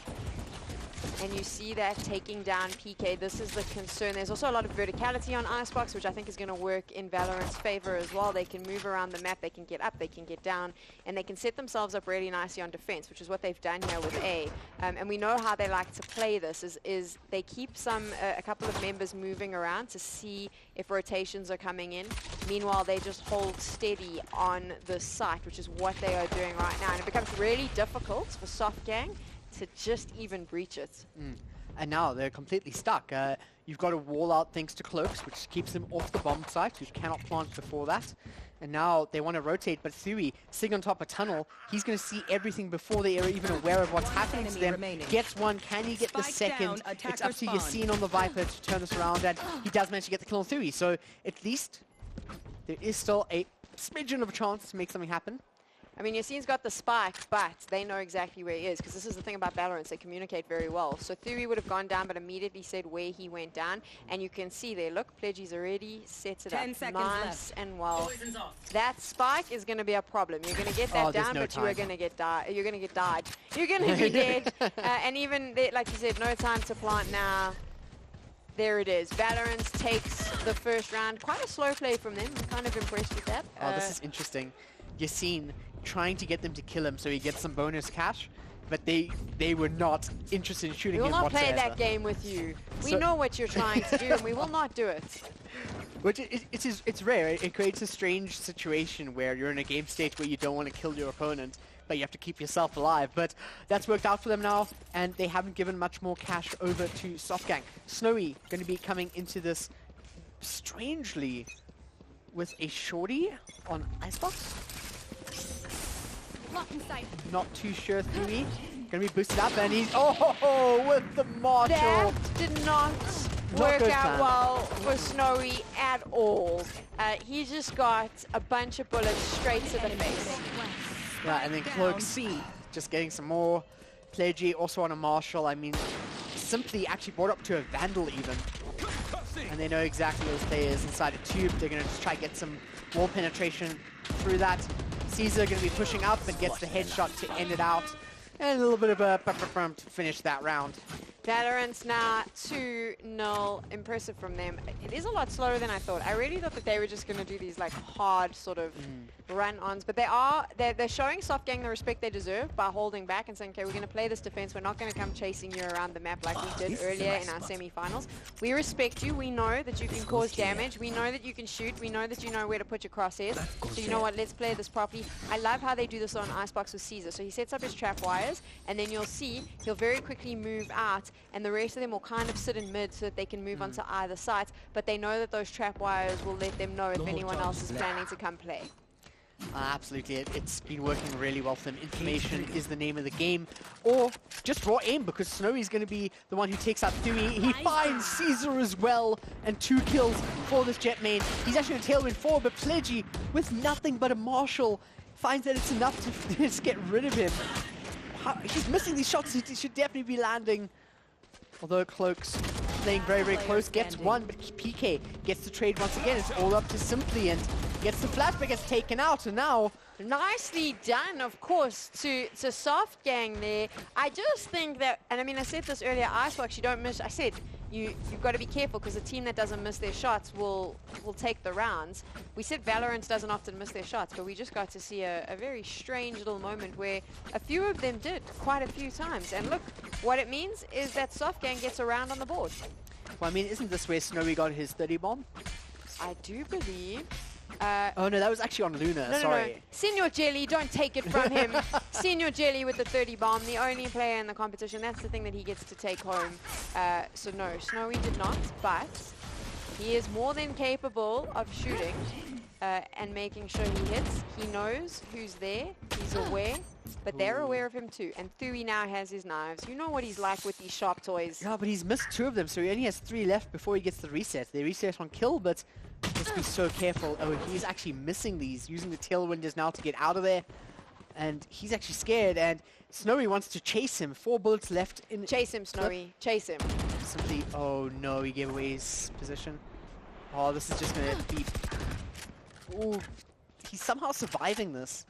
And you see that taking down PK, this is the concern. There's also a lot of verticality on Icebox, which I think is going to work in Valorant's favor as well. They can move around the map, they can get up, they can get down, and they can set themselves up really nicely on defense, which is what they've done here with A. And we know how they like to play this, is they keep a couple of members moving around to see if rotations are coming in. Meanwhile, they just hold steady on the site, which is what they are doing right now. And it becomes really difficult for Softgang to just even breach it. And now they're completely stuck. You've got a wall out thanks to Cloaks, which keeps them off the bomb site, which cannot plant before that. And now they want to rotate, but Thuy, sitting on top of tunnel, he's going to see everything before they are even aware of what's happening to them. Gets one, can he get the second? It's up to Yassine on the Viper to turn this around, and he does manage to get the kill on Thuy. So at least there is still a smidgen of a chance to make something happen. I mean, Yassine's got the spike, but they know exactly where he is, because this is the thing about Valorant, they communicate very well. So Thuy would have gone down, but immediately said where he went down, and you can see there, look, Pledgy's already set it up nice and well. That spike is going to be a problem. You're going to get that down, but you are going to get You're going to get died. You're going to be dead. And even, like you said, no time to plant now. There it is. Valorant takes the first round. Quite a slow play from them. I'm kind of impressed with that. Oh, this is interesting. Yassine trying to get them to kill him so he gets some bonus cash, but they were not interested in shooting him whatsoever. We will not play that game with you. We know what you're trying to do, and we will not do it. Which it's rare. It creates a strange situation where you're in a game state where you don't want to kill your opponent, but you have to keep yourself alive. But that's worked out for them now, and they haven't given much more cash over to Softgang. Snowy going to be coming into this strangely with a shorty on Icebox. Not too sure, Thuy. Gonna be boosted up, and he's with the Marshall. That did not work out well for Snowy at all. He just got a bunch of bullets straight to the face. Yeah, and then Cloaks just getting some more. Pledgy also on a Marshall. I mean, simply actually brought up to a Vandal even. And they know exactly where this player is inside a tube. They're gonna just try to get some wall penetration through that. Caesar going to be pushing up and gets the headshot to end it out. And a little bit of a to finish that round. Valorant's now 2-0. Impressive from them. It is a lot slower than I thought. I really thought that they were just going to do these like hard sort of run-ons, but they're showing Softgang the respect they deserve by holding back and saying, okay, we're going to play this defense. We're not going to come chasing you around the map like we did earlier in our semi-finals. We respect you. We know that you can cause damage. We know that you can shoot. We know that you know where to put your crosshairs. So you know what? Let's play this properly. I love how they do this on Icebox with Caesar. So he sets up his trap wires, and then you'll see he'll very quickly move out, and the rest of them will kind of sit in mid so that they can move onto either side, but they know that those trap wires will let them know if anyone else is planning to come play. Absolutely, it's been working really well for them. Information is the name of the game, or just raw aim, because Snowy's going to be the one who takes out Thuy. He finds Caesar as well, and 2 kills for this Jet main. He's actually in tailwind 4, but Pledgy, with nothing but a Marshall, finds that it's enough to just get rid of him. He's missing these shots. He should definitely be landing. Although Cloaks playing very, very close, gets one, but PK gets the trade once again. It's all up to Simply, and gets the flashback, gets taken out, and now... Nicely done, of course, to Softgang there. I just think that, and I mean, I said this earlier, Icebox, you don't miss... I said, you've got to be careful because a team that doesn't miss their shots will take the rounds. We said Valorant doesn't often miss their shots, but we just got to see a very strange little moment where a few of them did quite a few times. And look, what it means is that Softgang gets around on the board. Well, I mean, isn't this where Snowy got his 30 bomb? I do believe. Oh no, that was actually on Luna, sorry. No. Senior Jelly, don't take it from him. Senior Jelly with the 30 bomb, the only player in the competition. That's the thing that he gets to take home. So no, Snowy did not, but he is more than capable of shooting and making sure he hits. He knows who's there, he's aware, but they're aware of him too. And Thui now has his knives. You know what he's like with these sharp toys. Yeah, but he's missed 2 of them, so he only has 3 left before he gets the reset. They reset on kill, but let's be so careful. Oh, he's actually missing these, using the tailwinders now to get out of there. And he's actually scared, and Snowy wants to chase him. 4 bullets left in... Chase him, Snowy. Chase him. Simply, oh no, he gave away his position. Oh, this is just going to be... Ooh, he's somehow surviving this.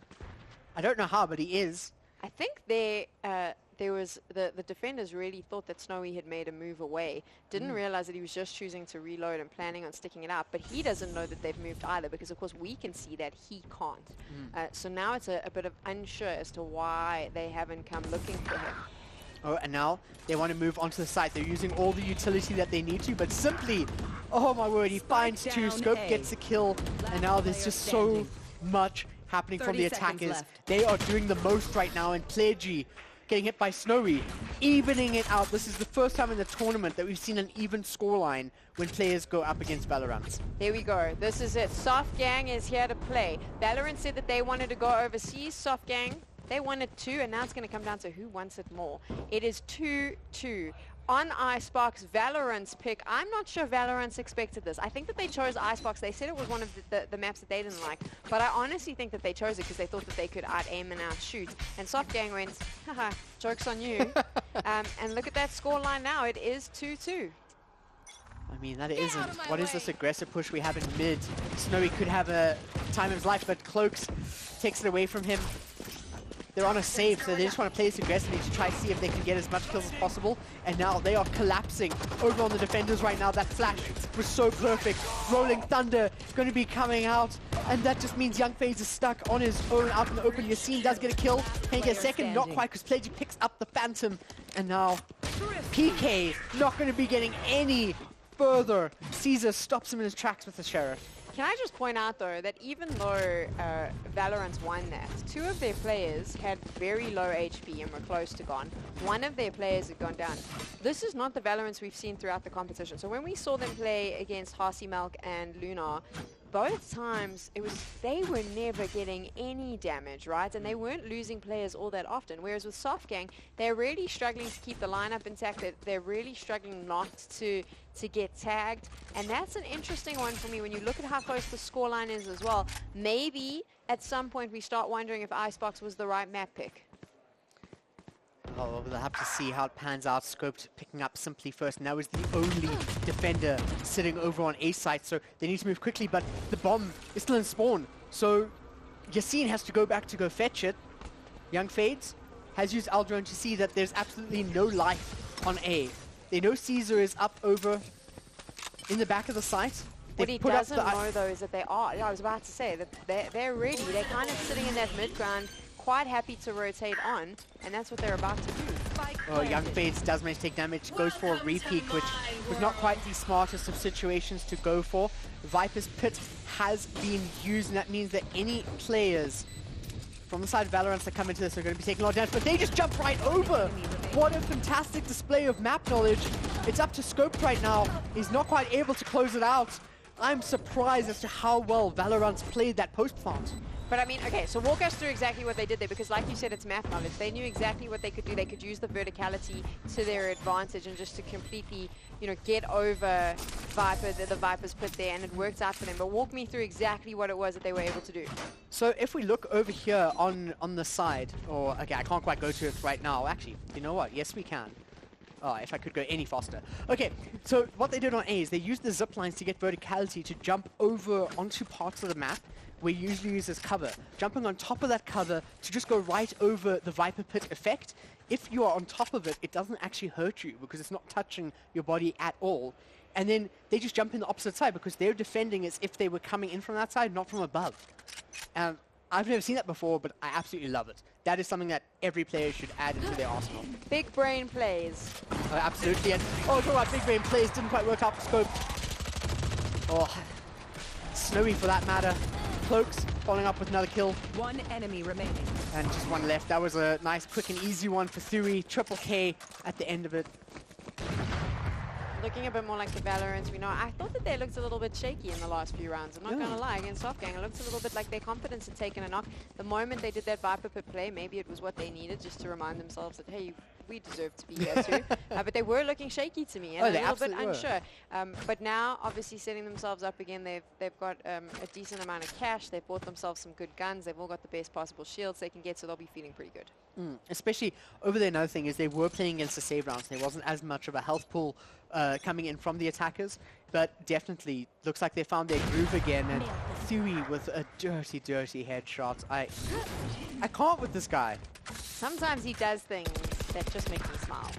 I don't know how, but he is. I think there was the defenders really thought that Snowy had made a move away, didn't realize that he was just choosing to reload and planning on sticking it out, but he doesn't know that they've moved either, because of course we can see that he can't. So now it's a bit of unsure as to why they haven't come looking for him. Oh, and now they want to move onto the site. They're using all the utility that they need to, but simply, oh my word, he finds 2, Scope gets a kill, and now there's just so much happening from the attackers. They are doing the most right now, and Pledgy getting hit by Snowy, evening it out. This is the first time in the tournament that we've seen an even scoreline when players go up against Valorant. Here we go. This is it. Softgang is here to play. Valorant said that they wanted to go overseas. Softgang, they wanted 2, and now it's going to come down to who wants it more. It is 2-2. On Icebox, Valorant's pick. I'm not sure Valorant's expected this. I think that they chose Icebox. They said it was one of the maps that they didn't like. But I honestly think that they chose it because they thought that they could out-aim and out-shoot. And Softgang went, haha, joke's on you. And look at that scoreline now. It is 2-2. I mean, that isn't. What is this aggressive push we have in mid? Snowy could have a time of his life, but Cloaks takes it away from him. They're on a save, so they just want to play this aggressively to try to see if they can get as much kills as possible. And now they are collapsing over on the defenders right now. That flash was so perfect. Rolling Thunder going to be coming out. And that just means Young FaZe is stuck on his own out in the open. Yassine does get a kill. Can he get a second? Not quite, because Pledgy picks up the Phantom. And now PK not going to be getting any further. Caesar stops him in his tracks with the Sheriff. Can I just point out, though, that even though Valorant won that, 2 of their players had very low HP and were close to gone. 1 of their players had gone down. This is not the Valorants we've seen throughout the competition. So when we saw them play against Harsey Milk and Lunar, both times they were never getting any damage, right? And they weren't losing players all that often. Whereas with Softgang, they're really struggling to keep the lineup intact. They're really struggling not to get tagged. And that's an interesting one for me when you look at how close the scoreline is as well. Maybe at some point we start wondering if Icebox was the right map pick. Oh, we'll have to see how it pans out. Scoped picking up Simply first. Now is the only defender sitting over on A site, so they need to move quickly, but the bomb is still in spawn. So Yassine has to go back to go fetch it. Young FaZe has used Aldrone to see that there's absolutely no life on A. They know Caesar is up over in the back of the site. What he doesn't know, though, is that they are, I was about to say, that they're ready. They're kind of sitting in that mid-ground, quite happy to rotate on, and that's what they're about to do. Oh, Young FaZe does manage to take damage, goes for a repeat, which was not quite the smartest of situations to go for. Viper's Pit has been used, and that means that any players from the side of Valorant that come into this are going to be taking a lot of damage, but they just jump right over! What a fantastic display of map knowledge. It's up to Scope right now. He's not quite able to close it out. I'm surprised as to how well Valorant's played that post plant. But I mean, okay, so walk us through exactly what they did there, because like you said, it's map knowledge. They knew exactly what they could do. They could use the verticality to their advantage and just to completely, you know, get over Viper, the Viper's Pit there, and it worked out for them. But walk me through exactly what it was that they were able to do. So if we look over here on the side, or, okay, I can't quite go to it right now. Actually, you know what? Yes, we can. Oh, if I could go any faster. Okay, so what they did on A is they used the zip lines to get verticality to jump over onto parts of the map where you usually use as cover. Jumping on top of that cover to just go right over the Viper Pit effect. If you are on top of it, it doesn't actually hurt you because it's not touching your body at all. And then they just jump in the opposite side because they're defending as if they were coming in from that side, not from above. I've never seen that before, but I absolutely love it. That is something that every player should add into their arsenal. Big brain plays. Absolutely. And talk about big brain plays, didn't quite work out for Scope. Oh, Snowy for that matter. Cloaks following up with another kill. One enemy remaining. And just one left. That was a nice, quick and easy one for Thury. Triple K at the end of it. Looking a bit more like the Valorants we know. I thought that they looked a little bit shaky in the last few rounds. I'm not going to lie, against Softgang, it looked a little bit like their confidence had taken a knock. The moment they did that Viper Pit play, maybe it was what they needed just to remind themselves that, hey, we deserve to be here too. But they were looking shaky to me and a little bit unsure. But now, obviously, setting themselves up again, they've got a decent amount of cash. They've bought themselves some good guns. They've all got the best possible shields they can get, so they'll be feeling pretty good. Especially over there, another thing is they were playing against the save rounds. There wasn't as much of a health pool coming in from the attackers, but definitely looks like they found their groove again. And Thury with a dirty, dirty headshot. I can't with this guy. Sometimes he does things that just make me smile.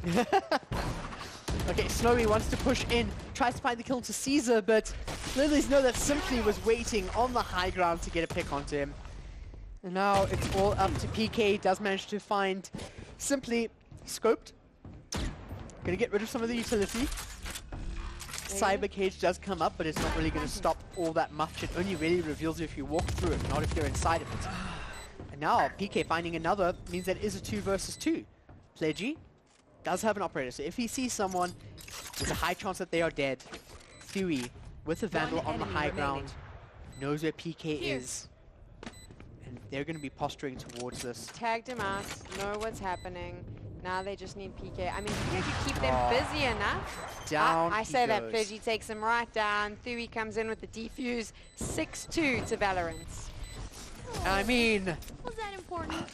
Okay, Snowy wants to push in, tries to find the kill to Caesar, but Lilies know that Simply was waiting on the high ground to get a pick onto him. And now it's all up to PK. Does manage to find Simply scoped. Gonna get rid of some of the utility. Cyber Cage does come up, but it's not really gonna stop all that much. It only really reveals you if you walk through it, not if you're inside of it. And now PK finding another means that it is a 2 versus 2. Pledgy does have an operator, so if he sees someone, there's a high chance that they are dead. Thury with the Vandal on the high ground knows where PK is. And they're going to be posturing towards this. Tagged him out, know what's happening. Now they just need PK. I mean, PK could keep them busy enough. Down I say that Pledgy takes him right down. Thury comes in with the defuse. 6-2 to Valorants. I mean, Was that important?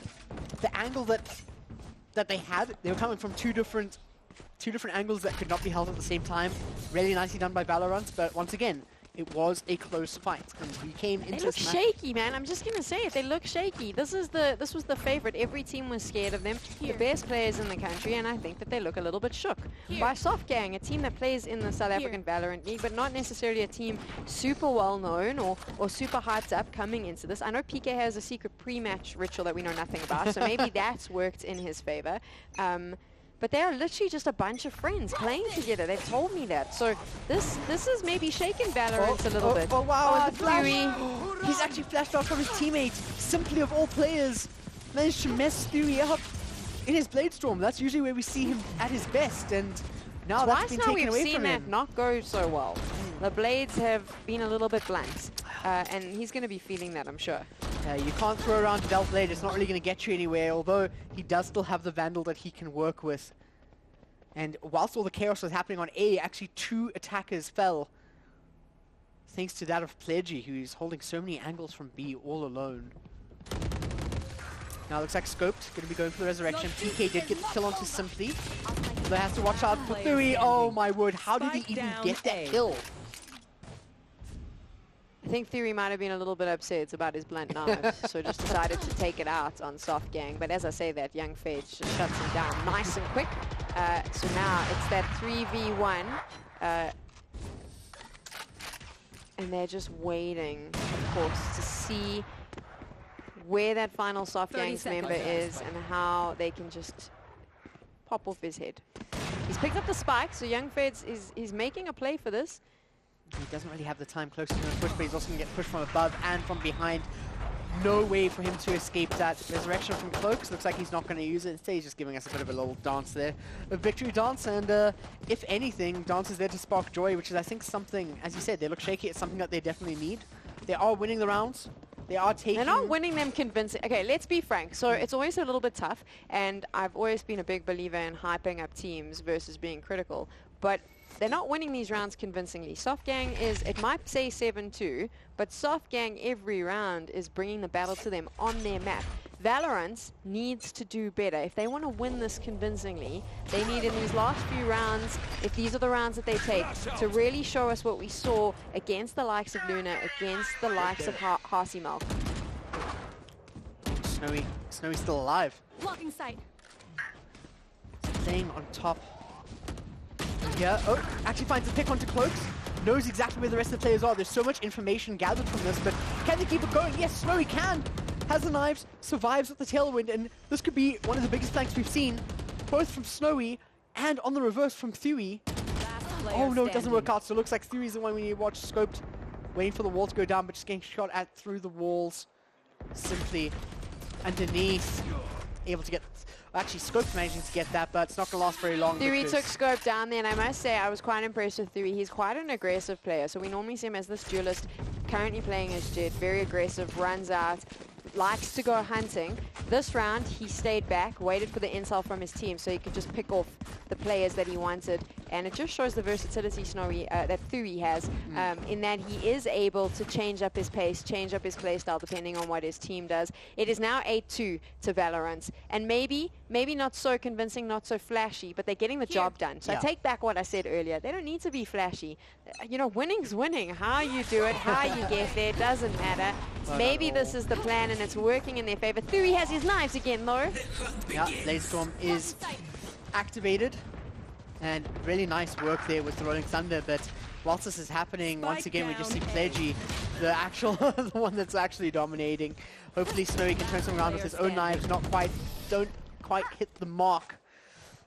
the angle that they had, they were coming from two different angles that could not be held at the same time. Really nicely done by Valorant, but once again, it was a close fight, and we came into They look shaky, man. I'm just gonna say it. They look shaky. This was the favorite. Every team was scared of them. The best players in the country, and I think that they look a little bit shook by Softgang, a team that plays in the South African Valorant League, but not necessarily a team super well known or super hyped up coming into this. I know PK has a secret pre-match ritual that we know nothing about, so maybe that's worked in his favor. But they are literally just a bunch of friends playing together. They've told me that. So this is maybe shaking Valorant a little bit. Oh wow, and the flash. Thury. He's actually flashed off from his teammate. Simply of all players, managed to mess Thury up in his Blade Storm. That's usually where we see him at his best, and now that's been taken away from him. We've seen that not go so well. The blades have been a little bit blunt, and he's going to be feeling that, I'm sure. You can't throw around Vel Blade, it's not really going to get you anywhere, although he does still have the Vandal that he can work with. And whilst all the chaos was happening on A, actually 2 attackers fell. Thanks to that of Pledgy, who's holding so many angles from B all alone. Now it looks like Scoped, going to be going for the resurrection. PK did get the kill onto Simply. But has to watch out for Thury. Oh my word, how did he even get that kill? I think Thury might have been a little bit upset about his blunt knife, so just decided to take it out on Softgang. But as I say that, Young Fage just shuts him down nice and quick. So now it's that 3v1. And they're just waiting, of course, to see where that final Softgang's member is and how they can just pop off his head. He's picked up the spike, so Young Feds is making a play for this. He doesn't really have the time close to push, but he's also going to get pushed from above and from behind. No way for him to escape that resurrection from Cloaks. Looks like he's not going to use it. Instead, he's just giving us a bit of a little dance there. A victory dance, and if anything, dance is there to spark joy, which is, I think, something, as you said, they look shaky. It's something that they definitely need. They are winning the rounds. They are taking... They're not winning them convincing. Okay, let's be frank. So it's always a little bit tough, and I've always been a big believer in hyping up teams versus being critical. But they're not winning these rounds convincingly. Softgang is, it might say 7-2, but Softgang every round is bringing the battle to them on their map. Valorant needs to do better. If they want to win this convincingly, they need in these last few rounds, if these are the rounds that they take, to really show us what we saw against the likes of Luna, against the likes of Harsey Milk. Snowy's still alive. Blocking sight. Playing on top. Yeah, oh, actually finds a pick onto Cloaks. Knows exactly where the rest of the players are. There's so much information gathered from this, but can they keep it going? Yes, Snowy can. Has the knives, survives with the tailwind, and this could be one of the biggest flanks we've seen, both from Snowy and on the reverse from Thuy. Oh no, it doesn't work out, so it looks like Thuy is the one we need to watch. Scoped, waiting for the wall to go down, but just getting shot at through the walls. Simply underneath. Able to get... Actually, Scope's managing to get that, but it's not going to last very long. Thuy took Scope down there, and I must say I was quite impressed with Thuy. He's quite an aggressive player, so we normally see him as this duelist, currently playing as Jet, very aggressive, runs out, likes to go hunting. This round, he stayed back, waited for the intel from his team so he could just pick off the players that he wanted. And it just shows the versatility that Thuy has, in that he is able to change up his pace, change up his playstyle depending on what his team does. It is now 8-2 to Valorant. And maybe not so convincing, not so flashy, but they're getting the job done. So I take back what I said earlier. They don't need to be flashy. You know, winning's winning. How you do it, how you get there, doesn't matter. Maybe this is the plan and it's working in their favor. Thuy has his knives again, though. Yeah, Lasestorm is activated. And really nice work there with the Rolling Thunder, but whilst this is happening, once again, we just see Pledgy, the one that's actually dominating. Hopefully Snowy can turn something around with his own knives, don't quite hit the mark.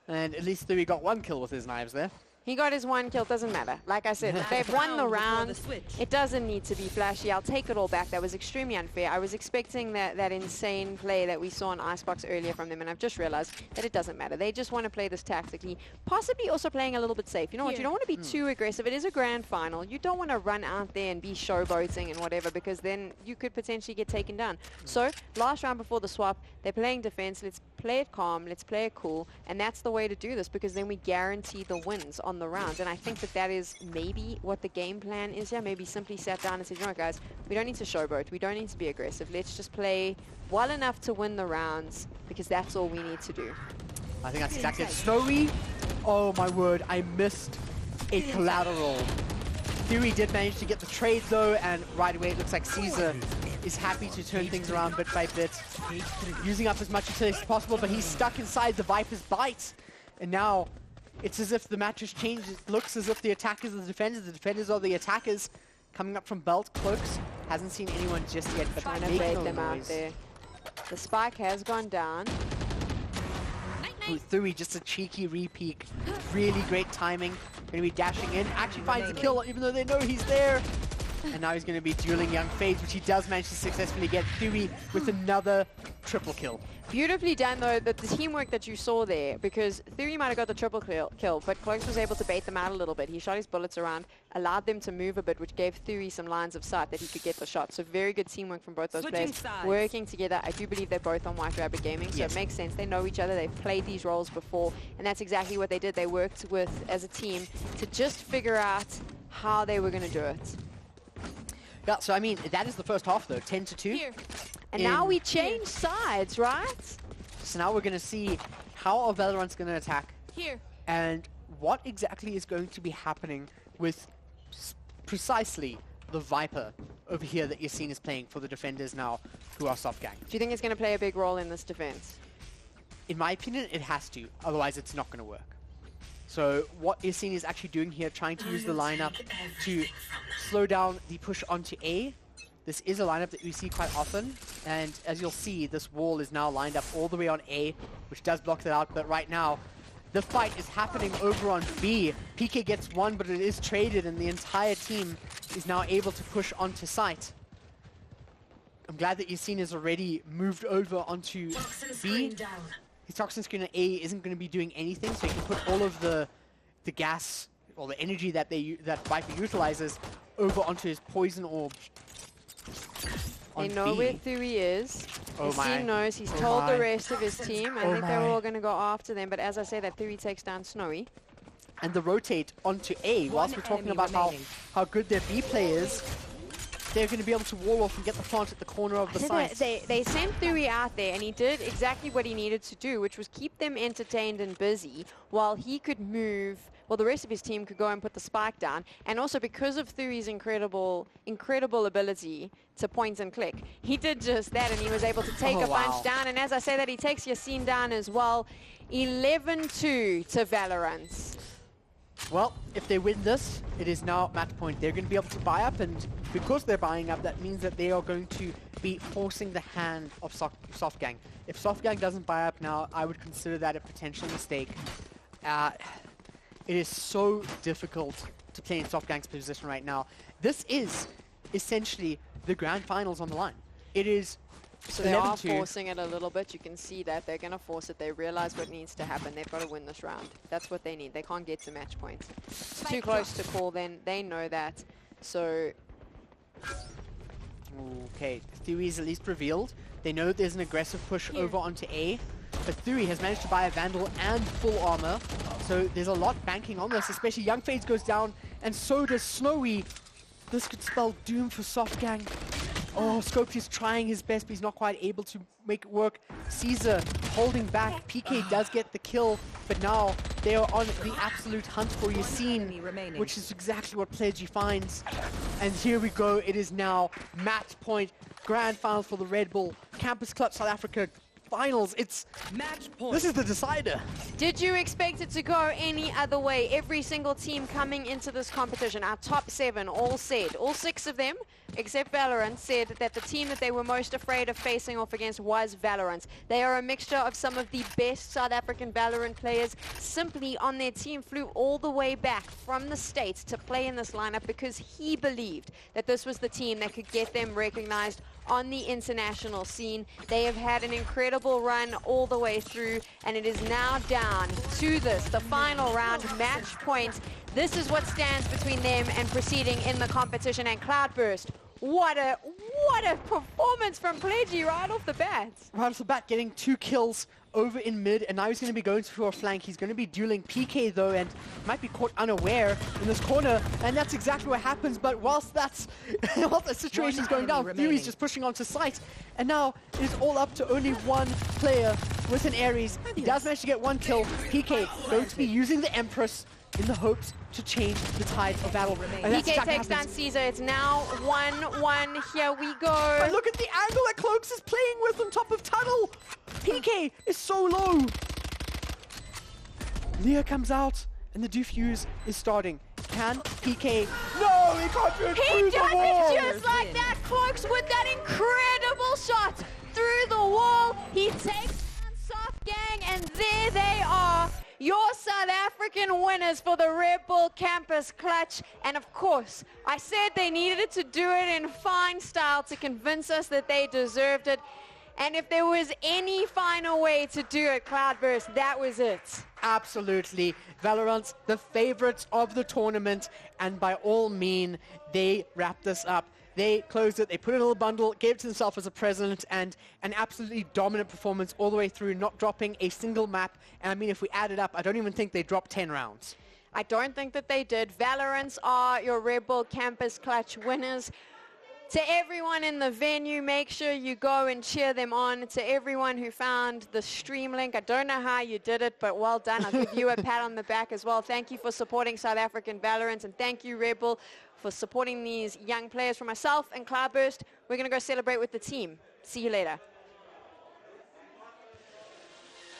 And at least Thuy got one kill with his knives there. He got his one kill, doesn't matter. Like I said, they've won the round. It doesn't need to be flashy. I'll take it all back. That was extremely unfair. I was expecting that insane play that we saw on Icebox earlier from them, and I've just realized that it doesn't matter. They just want to play this tactically, possibly also playing a little bit safe. You know what? You don't want to be too aggressive. It is a grand final. You don't want to run out there and be showboating and whatever, because then you could potentially get taken down. So, last round before the swap, they're playing defense. Let's play it calm. Let's play it cool. And that's the way to do this, because then we guarantee the wins on the rounds. And I think that is maybe what the game plan is here. Maybe simply sat down and said, you know what, guys, we don't need to showboat. We don't need to be aggressive. Let's just play well enough to win the rounds, because that's all we need to do. I think that's exactly it. Snowy, oh my word, I missed a collateral. Thuy did manage to get the trade though, and right away it looks like Caesar is happy to turn things around bit by bit, using up as much utility as possible, but he's stuck inside the Viper's bite. And now it's as if the match has changed. It looks as if the attackers are the defenders are the attackers. Coming up from Belt, Cloaks hasn't seen anyone just yet, but trying to bait them out there. The spike has gone down. Thuy, just a cheeky re-peek. Really great timing. Going to be dashing in. Actually finds the kill, even though they know he's there. And now he's going to be dueling Young Fades, which he does manage to successfully get. Thuy with another triple kill. Beautifully done, though, the teamwork that you saw there, because Thuy might have got the triple kill, but Cloaks was able to bait them out a little bit. He shot his bullets around, allowed them to move a bit, which gave Thuy some lines of sight that he could get the shot. So very good teamwork from both those players, working together. I do believe they're both on White Rabbit Gaming, so it makes sense. They know each other. They've played these roles before, and that's exactly what they did. They worked as a team to just figure out how they were going to do it. Yeah, so I mean, that is the first half though, 10-2. Here. And now we change sides, right? So now we're going to see how our Valorant's going to attack. Here. And what exactly is going to be happening with precisely the Viper over here that you're seeing is playing for the defenders now, who are soft gang. Do you think it's going to play a big role in this defense? In my opinion, it has to. Otherwise, it's not going to work. So what Yassine is actually doing here, trying to use the lineup to slow down the push onto A. This is a lineup that we see quite often, and as you'll see, this wall is now lined up all the way on A, which does block that out, but right now, the fight is happening over on B. PK gets one, but it is traded, and the entire team is now able to push onto site. I'm glad that Yassine has already moved over onto B. His Toxin Screen at A isn't going to be doing anything, so he can put all of the gas, or the energy that Viper utilizes, over onto his Poison Orb. They know where Thuy is. Oh His team knows. He's told the rest of his team. I think they're all going to go after them, but as I say, that Thuy takes down Snowy. And the rotate onto A, whilst we're talking about how good their B play is. they're going to be able to wall off and get the plant at the corner of the site. They sent Thuy out there, and he did exactly what he needed to do, which was keep them entertained and busy while he could move. Well, the rest of his team could go and put the spike down. And also because of Thuy's incredible ability to point and click, he did just that, and he was able to take a bunch down. And as I say that, he takes Yassine down as well. 11-2 to Valorant. Well, if they win this, it is now match point. They're going to be able to buy up, and because they're buying up, that means that they are going to be forcing the hand of Softgang. If Softgang doesn't buy up now, I would consider that a potential mistake. It is so difficult to play in Softgang's position right now. This is essentially the grand finals on the line. It is so they are forcing it a little bit. You can see that they're going to force it. They realize what needs to happen. They've got to win this round. That's what they need. They can't get to match points. It's too close to call. Then they know that. So okay, Thuy is at least revealed. They know there's an aggressive push over onto A. But Thuy has managed to buy a Vandal and full armor. So there's a lot banking on this, especially Young Fades goes down, and so does Snowy. This could spell doom for Softgang. Oh, Scoped is trying his best, but he's not quite able to make it work. Caesar holding back. PK does get the kill, but now they are on the absolute hunt for Yassine, which is exactly what Pledgy finds. And here we go. It is now match point. Grand final for the Red Bull Campus Club South Africa finals. It's match point. This is the decider. Did you expect it to go any other way? Every single team coming into this competition, our top 7 all said, all 6 of them except Valorant said that the team that they were most afraid of facing off against was Valorant. They are a mixture of some of the best South African Valorant players. Simply on their team flew all the way back from the States to play in this lineup because he believed that this was the team that could get them recognized on the international scene. They have had an incredible run all the way through, and it is now down to this, the final round, match point. This is what stands between them and proceeding in the competition. And Cloudburst, what a performance from Pledgy right off the bat. Right off the bat, getting 2 kills over in mid, and now he's going to be going for a flank. He's going to be dueling PK though, and might be caught unaware in this corner, and that's exactly what happens. But whilst that's whilst the situation is going down, Thury's just pushing onto site, and now it is all up to only one player with an Ares. He does manage to get 1 kill. PK going to be using the Empress in the hopes to change the tide of battle. PK takes down Caesar. It's now 1-1. Here we go. And look at the angle that Cloaks is playing with on top of Tunnel. PK is so low. Leah comes out, and the defuse is starting. Can PK? No, he can't do it through the wall. He does it just like that. Cloaks with that incredible shot through the wall. He takes down Softgang, and there they are. Your South African winners for the Red Bull Campus Clutch. And of course, I said they needed to do it in fine style to convince us that they deserved it. And if there was any final way to do it, Cloudburst, that was it. Absolutely. Valorant, the favorites of the tournament. And by all means, they wrapped this up. They closed it, they put it in a little bundle, gave it to themselves as a present, and an absolutely dominant performance all the way through, not dropping a single map. And I mean, if we add it up, I don't even think they dropped 10 rounds. I don't think that they did. Valorants are your Red Bull Campus Clutch winners. To everyone in the venue, make sure you go and cheer them on. To everyone who found the stream link, I don't know how you did it, but well done. I'll give you a pat on the back as well. Thank you for supporting South African Valorant, and thank you, Red Bull, for supporting these young players. For myself and Cloudburst, we're going to go celebrate with the team. See you later.